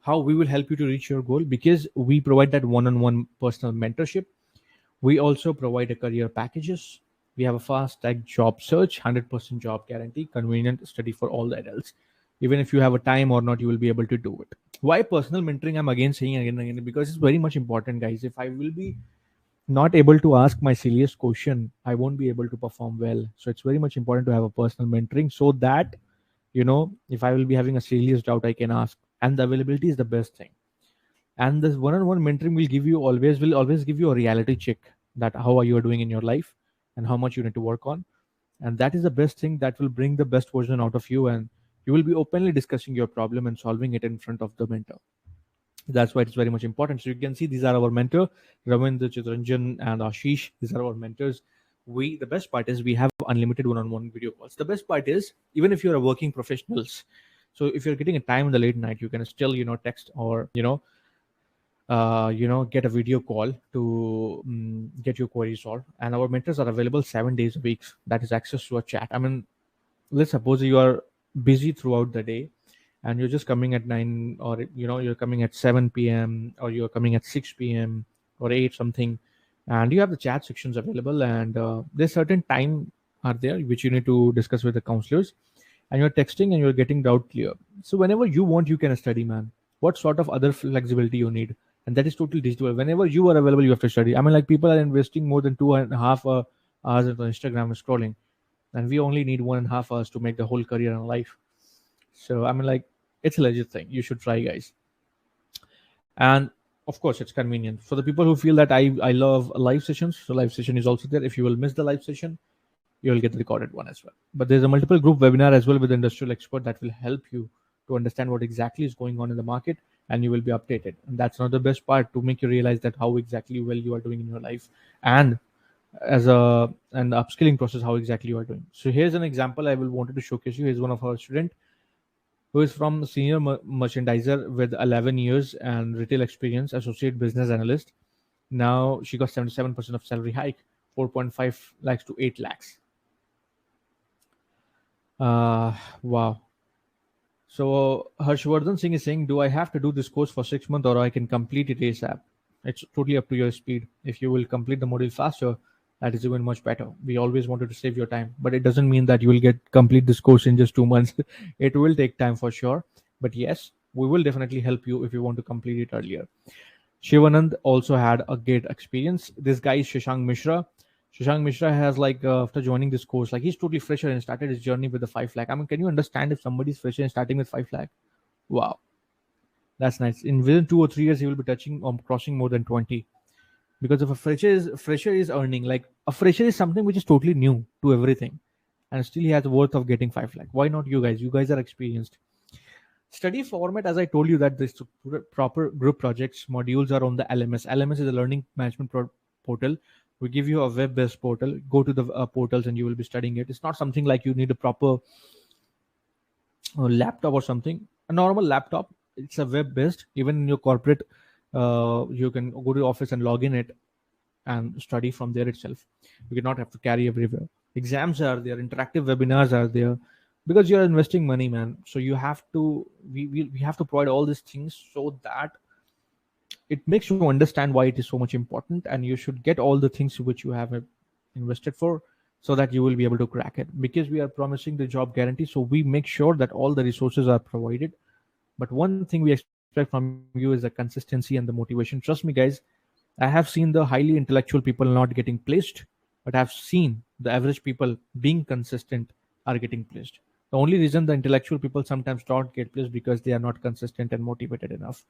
how we will help you to reach your goal, because we provide that one-on-one personal mentorship. We also provide a career packages. We have a fast tag job search, 100% job guarantee, convenient study for all the adults. Even if you have a time or not, you will be able to do it. Why personal mentoring? I'm again saying again and again because it's very much important, guys. If I will be not able to ask my silliest question, I won't be able to perform well. So it's very much important to have a personal mentoring so that, if I will be having a serious doubt, I can ask. And the availability is the best thing. And this one-on-one mentoring will always give you a reality check that how are you doing in your life and how much you need to work on. And that is the best thing that will bring the best version out of you, and you will be openly discussing your problem and solving it in front of the mentor. That's why it's very much important. So you can see these are our mentor, Ravindra, Chitranjan, and Ashish. These are our mentors. The best part is we have unlimited one-on-one video calls. The best part is, even if you're a working professionals, so if you're getting a time in the late night, you can still text, or get a video call to get your query solved. And our mentors are available 7 days a week. That is access to a chat. I mean, let's suppose you are busy throughout the day, and you're just coming at 9, or you're coming at 7 p.m., or you're coming at 6 p.m. or 8 something, and you have the chat sections available, and there's certain time are there which you need to discuss with the counselors, and you're texting and you're getting doubt clear. So whenever you want, you can study, man. What sort of other flexibility you need? And that is totally digital. Whenever you are available, you have to study. I mean, like, people are investing more than 2.5 hours into Instagram scrolling, and we only need 1.5 hours to make the whole career in life. So I mean, like, it's a legit thing. You should try, guys. And of course, it's convenient for the people who feel that I love live sessions. So live session is also there. If you will miss the live session, you will get the recorded one as well. But there's a multiple group webinar as well with industrial expert that will help you to understand what exactly is going on in the market, and you will be updated. And that's not the best part, to make you realize that how exactly well you are doing in your life, and as an upskilling process, how exactly you are doing. So here's an example I will wanted to showcase you. Here's one of our student who is from senior merchandiser with 11 years and retail experience, associate business analyst. Now she got 77% of salary hike, 4.5 lakhs to 8 lakhs. Wow. So Harshvardhan Singh is saying, do I have to do this course for 6 months, or I can complete it ASAP? It's totally up to your speed. If you will complete the module faster, that is even much better. We always wanted to save your time, but it doesn't mean that you will get complete this course in just 2 months. It will take time for sure. But yes, we will definitely help you if you want to complete it earlier. Shivanand also had a great experience. This guy is Shashank Mishra. Shashank Mishra has, like, after joining this course, like, he's totally fresher and started his journey with the 5 lakh. I mean, can you understand if somebody's fresher and starting with 5 lakh? Wow, that's nice. In within 2 or 3 years, he will be touching or crossing more than 20. Because if a fresher is earning, like a fresher is something which is totally new to everything, and still he has worth of getting 5 lakh. Why not you guys? You guys are experienced. Study format, as I told you, that this proper group projects modules are on the LMS. LMS is a learning management portal. We give you a web-based portal. Go to the portals and you will be studying it. It's not something like you need a proper laptop or something. A normal laptop, it's a web-based. Even in your corporate, you can go to the office and log in it and study from there itself. You cannot have to carry everywhere. Exams are there, interactive webinars are there, because you're investing money, man. So you have to, we have to provide all these things so that it makes you understand why it is so much important, and you should get all the things which you have invested for, so that you will be able to crack it, because we are promising the job guarantee. So we make sure that all the resources are provided. But one thing we expect from you is the consistency and the motivation. Trust me, guys, I have seen the highly intellectual people not getting placed, but I've seen the average people being consistent are getting placed. The only reason the intellectual people sometimes don't get placed because they are not consistent and motivated enough.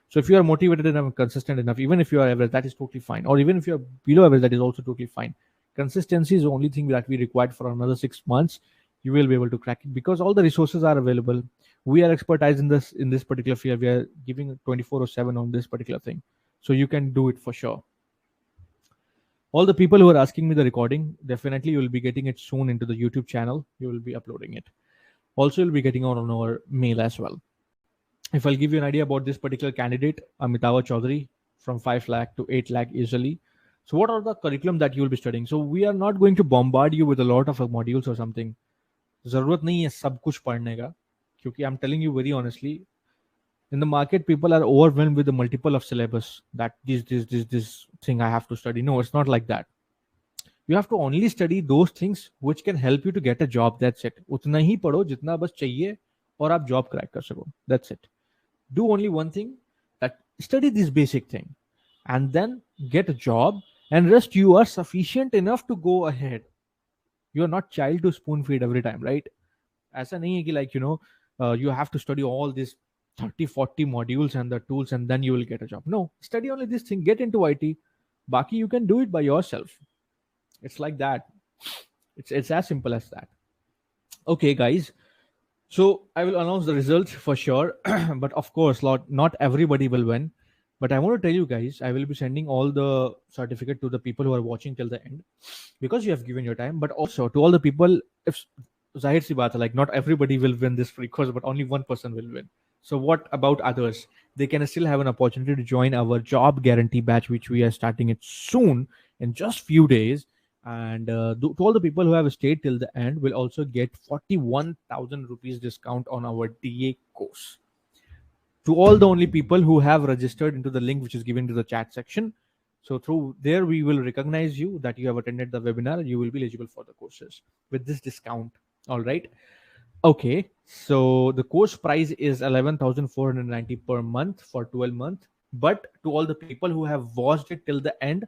So if you are motivated enough and consistent enough, even if you are average, that is totally fine. Or even if you are below average, that is also totally fine. Consistency is the only thing that we required for another 6 months. You will be able to crack it because all the resources are available. We are expertise in this particular field. We are giving 24/7 on this particular thing, so you can do it for sure. All the people who are asking me the recording, definitely you will be getting it soon into the YouTube channel. You will be uploading it. Also, you'll be getting out on our mail as well. If I'll give you an idea about this particular candidate, Amitava Chaudhary, from 5 lakh to 8 lakh easily. So, what are the curriculum that you will be studying? So, we are not going to bombard you with a lot of modules or something. जरूरत नहीं है सब कुछ पढ़ने का, क्योंकि I'm telling you very honestly, in the market people are overwhelmed with the multiple of syllabus, that this thing I have to study. No, it's not like that. You have to only study those things which can help you to get a job. That's it. उतना ही पढ़ो जितना बस चाहिए और आप job crack कर सको. That's it. Do only one thing, that study this basic thing, and then get a job, and rest you are sufficient enough to go ahead. You are not child to spoon feed every time, right? ऐसा नहीं है कि like you have to study all these 30-40 modules and the tools and then you will get a job. No, study only this thing, get into IT. Baki, you can do it by yourself. It's like that. It's as simple as that. Okay, guys. So I will announce the results for sure, but of course, not everybody will win. But I want to tell you guys, I will be sending all the certificate to the people who are watching till the end, because you have given your time. But also to all the people, if Zahir si baat hai, like not everybody will win this free course, but only one person will win. So what about others? They can still have an opportunity to join our job guarantee batch, which we are starting it soon in just few days. And to all the people who have stayed till the end will also get 41,000 rupees discount on our DA course. To all the only people who have registered into the link which is given to the chat section. So through there, we will recognize you that you have attended the webinar. You will be eligible for the courses with this discount. All right. Okay. So the course price is 11,490 per month for 12 months. But to all the people who have watched it till the end,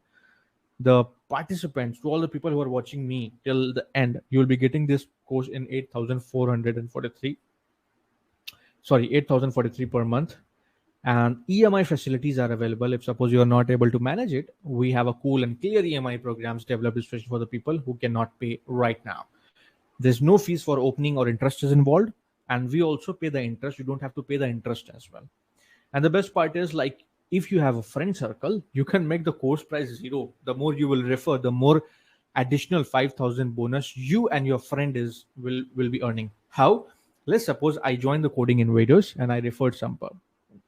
the participants, to all the people who are watching me till the end, you will be getting this course in 8,443. Sorry, 8,043 per month. And EMI facilities are available. If suppose you are not able to manage it, we have a cool and clear EMI programs developed especially for the people who cannot pay right now. There's no fees for opening or interest is involved, and we also pay the interest. You don't have to pay the interest as well. And the best part is, like, if you have a friend circle, you can make the course price zero. The more you will refer, the more additional 5,000 bonus you and your friend will be earning. How? Let's suppose I joined the Coding Invaders and I referred some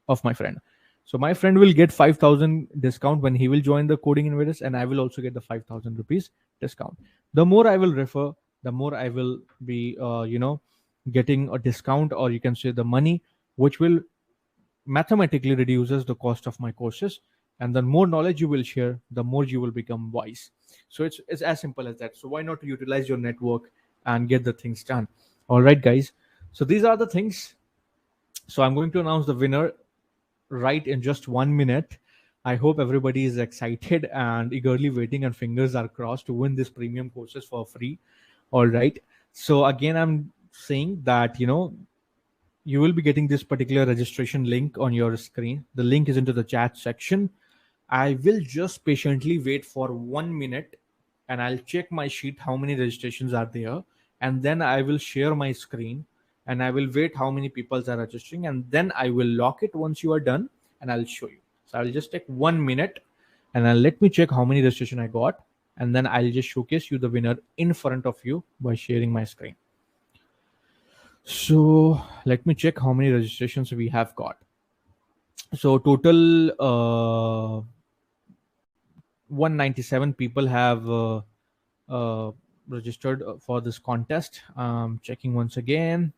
of my friend. So my friend will get 5,000 discount when he will join the Coding Invaders, and I will also get the 5,000 rupees discount. The more I will refer, the more I will be, getting a discount, or you can say the money, which will mathematically reduces the cost of my courses. And the more knowledge you will share, the more you will become wise. So it's as simple as that. So why not utilize your network and get the things done? All right, guys. So these are the things. So I'm going to announce the winner right in just 1 minute. I hope everybody is excited and eagerly waiting, and fingers are crossed to win this premium courses for free. All right. So again, I'm saying that you will be getting this particular registration link on your screen. The link is into the chat section. I will just patiently wait for 1 minute, and I'll check my sheet how many registrations are there, and then I will share my screen, and I will wait how many people are registering, and then I will lock it once you are done, and I'll show you. So I'll just take 1 minute, and I'll let me check how many registration I got, and then I'll just showcase you the winner in front of you by sharing my screen. So let me check how many registrations we have got. So total 197 people have uh, registered for this contest. Checking once again,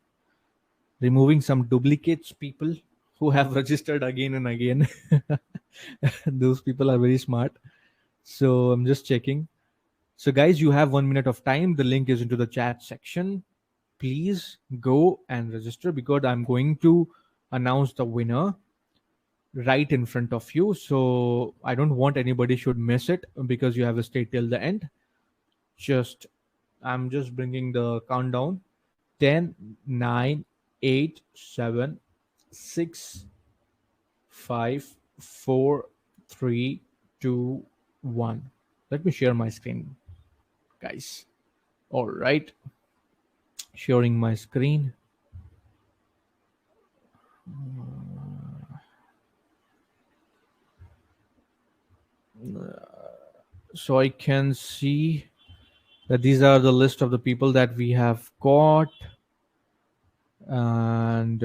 removing some duplicates people who have registered again and again. Those people are very smart. So I'm just checking. So guys, you have 1 minute of time. The link is into the chat section. Please go and register because I'm going to announce the winner right in front of you. So I don't want anybody should miss it because you have to stay till the end. Just I'm just bringing the countdown. 10, 9, 8, 7, 6, 5, 4, 3, 2, 1. Let me share my screen, guys. All right, sharing my screen. So I can see that these are the list of the people that we have got, and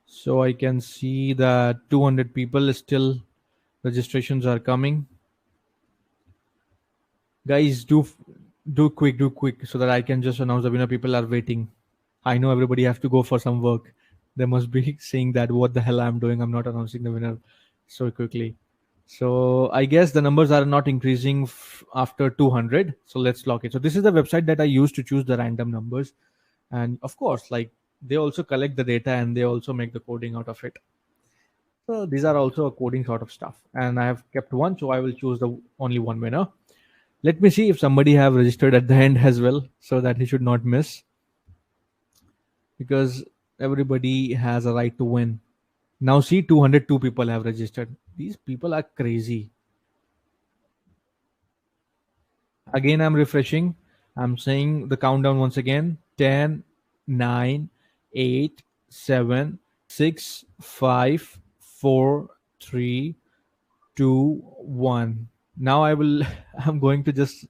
so I can see that 200 people still registrations are coming. Guys, do quick so that I can just announce the winner. People are waiting. I know everybody have to go for some work. They must be saying that what the hell I'm doing. I'm not announcing the winner so quickly. So I guess the numbers are not increasing after 200. So let's lock it. So this is the website that I use to choose the random numbers, and of course, like they also collect the data and they also make the coding out of it. So these are also a coding sort of stuff. And I have kept one, so I will choose the only one winner. Let me see if somebody have registered at the end as well, so that he should not miss, because everybody has a right to win. Now see, 202 people have registered. These people are crazy. Again, I'm refreshing. I'm saying the countdown once again. 10, 9, 8, 7, 6, 5, 4, 3, 2, 1. Now I will I'm going to just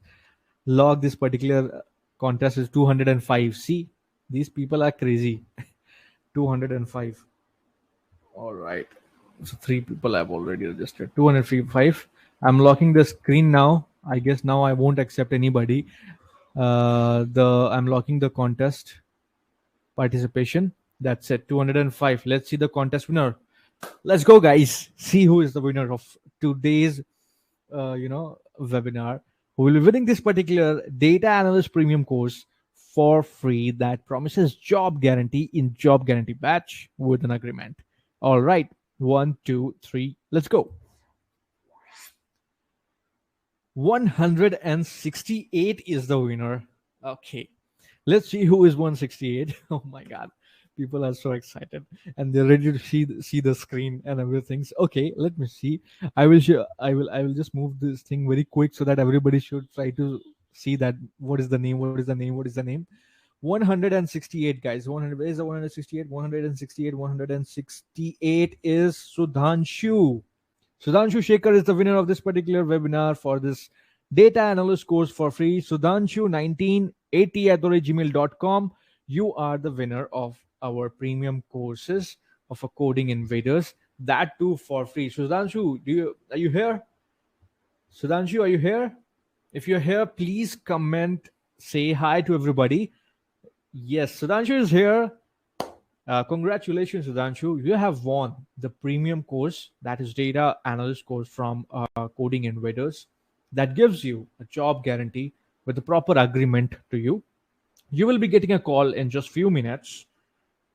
log this particular contest is 205. See, these people are crazy. 205. All right. So three people have already registered. 205. I'm locking the screen now. I guess now I won't accept anybody. The I'm locking the contest participation. That's it. 205. Let's see the contest winner. Let's go, guys. See who is the winner of today's webinar, who will be winning this particular data analyst premium course for free that promises job guarantee in job guarantee batch with an agreement. All right, 1, 2, 3, let's go. 168 is the winner. Okay, let's see who is 168. Oh my god, people are so excited and they're ready to see the screen and everything. So, okay, let me see. I will just move this thing very quick so that everybody should try to see that what is the name, what is the name, what is the name. 168, guys. 100 is the 168. 168. 168 is Sudhanshu. Sudhanshu Shekhar is the winner of this particular webinar for this data analyst course for free. Sudhanshu 1980 at gmail.com. You are the winner of our premium courses of a Coding Invaders. That too for free. Sudhanshu, are you here? Sudhanshu, are you here? If you're here, please comment, say hi to everybody. Yes, Sudhanshu is here. Congratulations, Sudhanshu. You have won the premium course, that is data analyst course from Coding Invaders, that gives you a job guarantee with a proper agreement to you. You will be getting a call in just few minutes.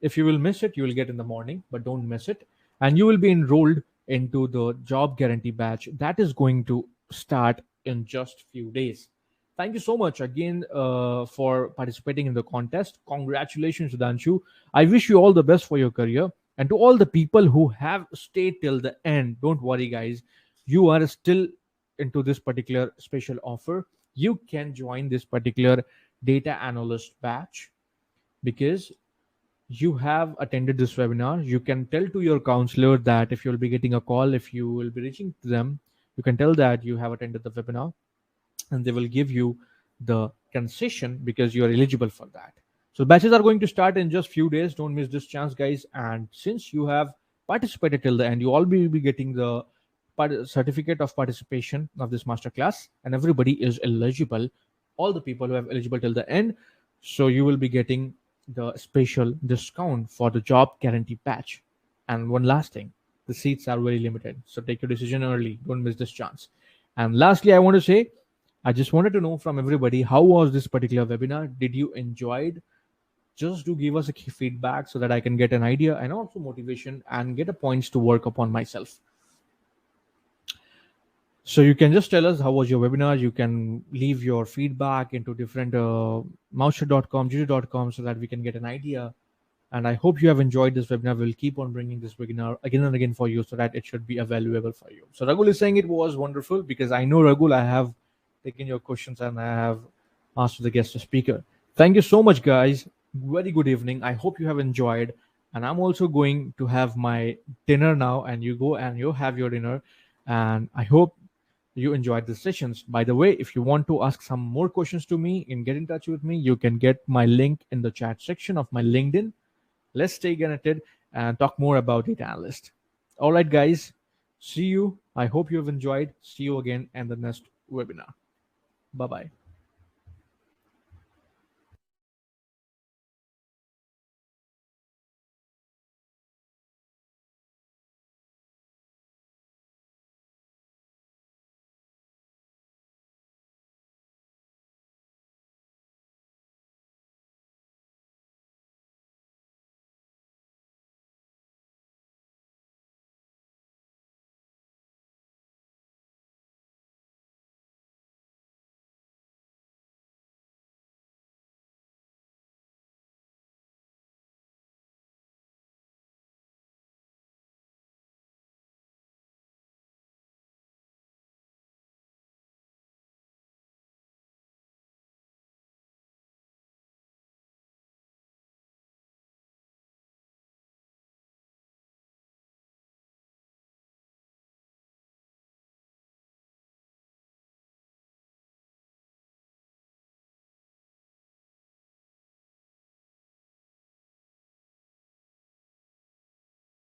If you will miss it, you will get in the morning, but don't miss it. And you will be enrolled into the job guarantee batch that is going to start in just few days. Thank you so much again for participating in the contest. Congratulations, Danshu. I wish you all the best for your career. And to all the people who have stayed till the end, don't worry, guys. You are still into this particular special offer. You can join this particular data analyst batch because you have attended this webinar. You can tell to your counselor that if you'll be getting a call, if you will be reaching to them, you can tell that you have attended the webinar and they will give you the concession because you are eligible for that. So batches are going to start in just few days. Don't miss this chance, guys. And since you have participated till the end, you all will be getting the certificate of participation of this masterclass, and everybody is eligible. All the people who have eligible till the end, so you will be getting the special discount for the job guarantee patch. And one last thing, the seats are very limited, so take your decision early. Don't miss this chance. And lastly, I want to say, I just wanted to know from everybody, how was this particular webinar? Did you enjoy it? Just do give us a key feedback so that I can get an idea and also motivation and get a points to work upon myself. So you can just tell us how was your webinar. You can leave your feedback into different mouseshot.com, juju.com so that we can get an idea. And I hope you have enjoyed this webinar. We'll keep on bringing this webinar again and again for you so that it should be valuable for you. So Ragul is saying it was wonderful because I know, Ragul, I have taken your questions and I have asked the guest speaker. Thank you so much, guys. Very good evening. I hope you have enjoyed. And I'm also going to have my dinner now, and you go and you have your dinner. And I hope you enjoyed the sessions. By the way, if you want to ask some more questions to me and get in touch with me, you can get my link in the chat section of my LinkedIn. Let's stay connected and talk more about Data Analyst. All right, guys. See you. I hope you have enjoyed. See you again in the next webinar. Bye bye.